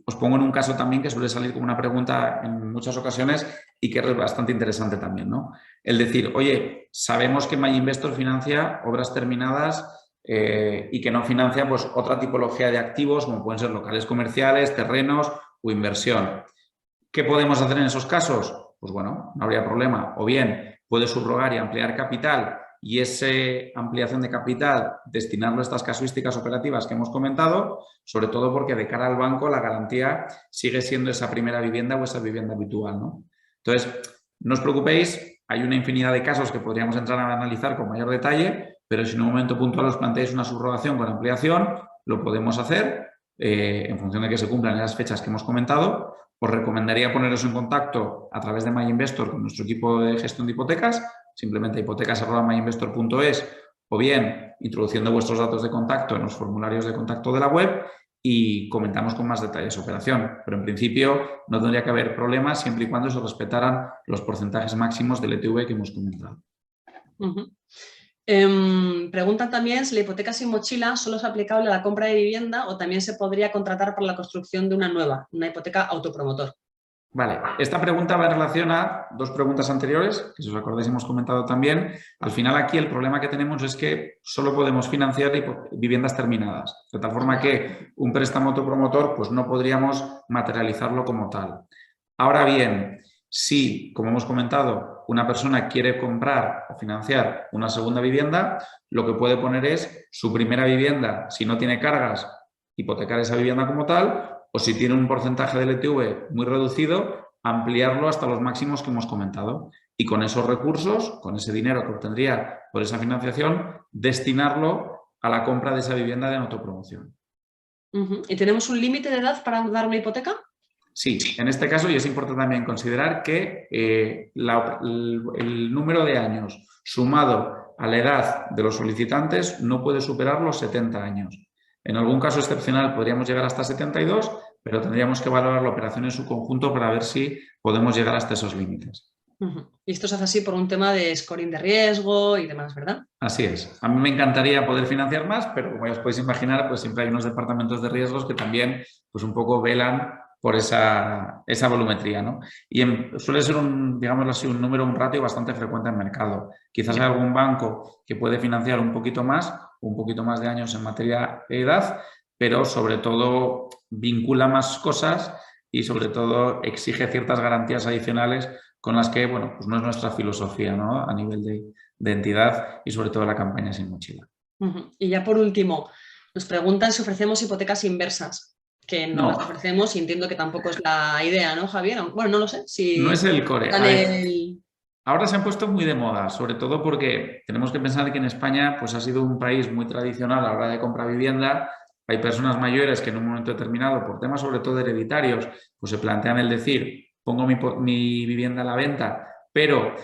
os pongo en un caso también que suele salir como una pregunta en muchas ocasiones y que es bastante interesante también, ¿no? El decir, oye, sabemos que MyInvestor financia obras terminadas y que no financia pues, otra tipología de activos como pueden ser locales comerciales, terrenos o inversión. ¿Qué podemos hacer en esos casos? Pues bueno, no habría problema. O bien puede subrogar y ampliar capital y esa ampliación de capital destinarlo a estas casuísticas operativas que hemos comentado, sobre todo porque de cara al banco la garantía sigue siendo esa primera vivienda o esa vivienda habitual, ¿no? Entonces, no os preocupéis, hay una infinidad de casos que podríamos entrar a analizar con mayor detalle, pero si en un momento puntual os planteáis una subrogación con ampliación, lo podemos hacer en función de que se cumplan esas fechas que hemos comentado. Os recomendaría poneros en contacto a través de MyInvestor con nuestro equipo de gestión de hipotecas, simplemente hipotecas@myinvestor.es o bien introduciendo vuestros datos de contacto en los formularios de contacto de la web y comentamos con más detalles operación. Pero en principio no tendría que haber problemas siempre y cuando se respetaran los porcentajes máximos del LTV que hemos comentado. Preguntan también si la hipoteca sin mochila solo es aplicable a la compra de vivienda o también se podría contratar para la construcción de una nueva, una hipoteca autopromotor. Vale, esta pregunta va en relación a dos preguntas anteriores, que si os acordáis hemos comentado también. Al final aquí el problema que tenemos es que solo podemos financiar viviendas terminadas, de tal forma que un préstamo autopromotor pues no podríamos materializarlo como tal. Ahora bien, si, como hemos comentado, una persona quiere comprar o financiar una segunda vivienda, lo que puede poner es su primera vivienda, si no tiene cargas, hipotecar esa vivienda como tal, o si tiene un porcentaje de LTV muy reducido, ampliarlo hasta los máximos que hemos comentado. Y con esos recursos, con ese dinero que obtendría por esa financiación, destinarlo a la compra de esa vivienda de autopromoción. ¿Y tenemos un límite de edad para dar una hipoteca? Sí, en este caso, y es importante también considerar que el número de años sumado a la edad de los solicitantes no puede superar los 70 años. En algún caso excepcional podríamos llegar hasta 72, pero tendríamos que valorar la operación en su conjunto para ver si podemos llegar hasta esos límites. Y esto se hace así por un tema de scoring de riesgo y demás, ¿verdad? Así es. A mí me encantaría poder financiar más, pero como ya os podéis imaginar, pues siempre hay unos departamentos de riesgos que también pues un poco velan por esa volumetría, ¿no? Y suele ser digámoslo así, un número, un ratio bastante frecuente en el mercado. Quizás hay algún banco que puede financiar un poquito más de años en materia de edad, pero sobre todo vincula más cosas y sobre todo exige ciertas garantías adicionales con las que, bueno, pues no es nuestra filosofía, ¿no? A nivel de entidad y sobre todo la campaña sin mochila. Y ya por último, nos preguntan si ofrecemos hipotecas inversas, que no las ofrecemos y entiendo que tampoco es la idea, ¿no, Javier? Bueno, no lo sé. Si no es el core. Ahora se han puesto muy de moda, sobre todo porque tenemos que pensar que en España pues, ha sido un país muy tradicional a la hora de comprar vivienda. Hay personas mayores que en un momento determinado, por temas sobre todo hereditarios, pues se plantean el decir, pongo mi vivienda a la venta, pero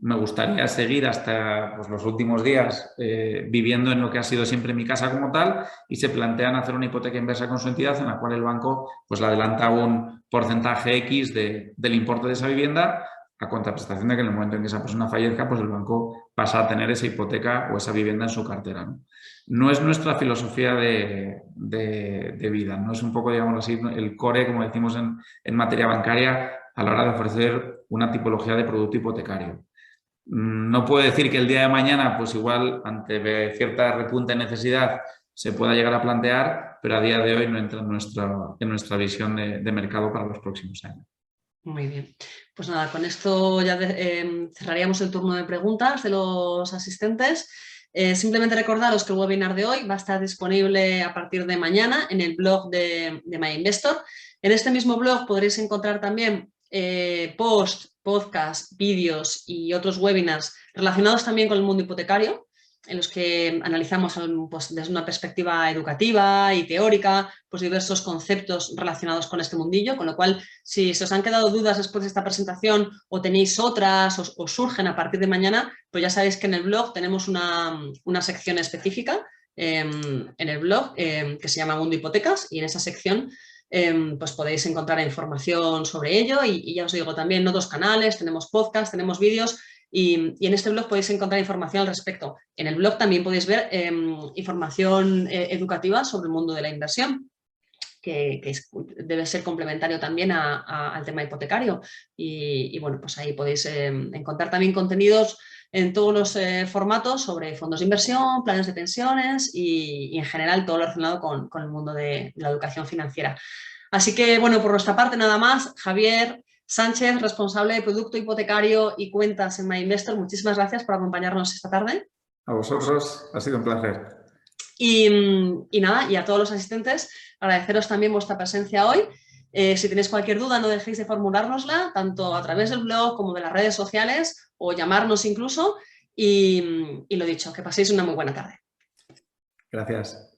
me gustaría seguir hasta pues, los últimos días viviendo en lo que ha sido siempre mi casa como tal y se plantean hacer una hipoteca inversa con su entidad en la cual el banco pues, le adelanta un porcentaje X del importe de esa vivienda a contraprestación de que en el momento en que esa persona fallezca, pues el banco pasa a tener esa hipoteca o esa vivienda en su cartera, ¿no? No es nuestra filosofía de vida, no es un poco, digamos así, el core, como decimos en materia bancaria, a la hora de ofrecer una tipología de producto hipotecario. No puedo decir que el día de mañana, pues igual, ante cierta repunte de necesidad, se pueda llegar a plantear, pero a día de hoy no entra en nuestra visión de mercado para los próximos años. Muy bien. Pues nada, con esto ya cerraríamos el turno de preguntas de los asistentes. Simplemente recordaros que el webinar de hoy va a estar disponible a partir de mañana en el blog de MyInvestor. En este mismo blog podréis encontrar también posts, podcasts, vídeos y otros webinars relacionados también con el mundo hipotecario. en los que analizamos pues, desde una perspectiva educativa y teórica pues, diversos conceptos relacionados con este mundillo, con lo cual si se os han quedado dudas después de esta presentación o tenéis otras o surgen a partir de mañana, pues ya sabéis que en el blog tenemos una sección específica en el blog que se llama Mundo Hipotecas, y en esa sección pues podéis encontrar información sobre ello y ya os digo, también en otros canales, tenemos podcasts, tenemos vídeos y en este blog podéis encontrar información al respecto. En el blog también podéis ver información educativa sobre el mundo de la inversión, que debe ser complementario también al tema hipotecario. Y bueno, pues ahí podéis encontrar también contenidos en todos los formatos sobre fondos de inversión, planes de pensiones y en general todo lo relacionado con el mundo de la educación financiera. Así que, bueno, por nuestra parte nada más. Javier Sánchez, responsable de producto hipotecario y cuentas en MyInvestor, muchísimas gracias por acompañarnos esta tarde. A vosotros, ha sido un placer. Y nada, y a todos los asistentes, agradeceros también vuestra presencia hoy. Si tenéis cualquier duda, no dejéis de formulárnosla, tanto a través del blog como de las redes sociales, o llamarnos incluso. Y lo dicho, que paséis una muy buena tarde. Gracias.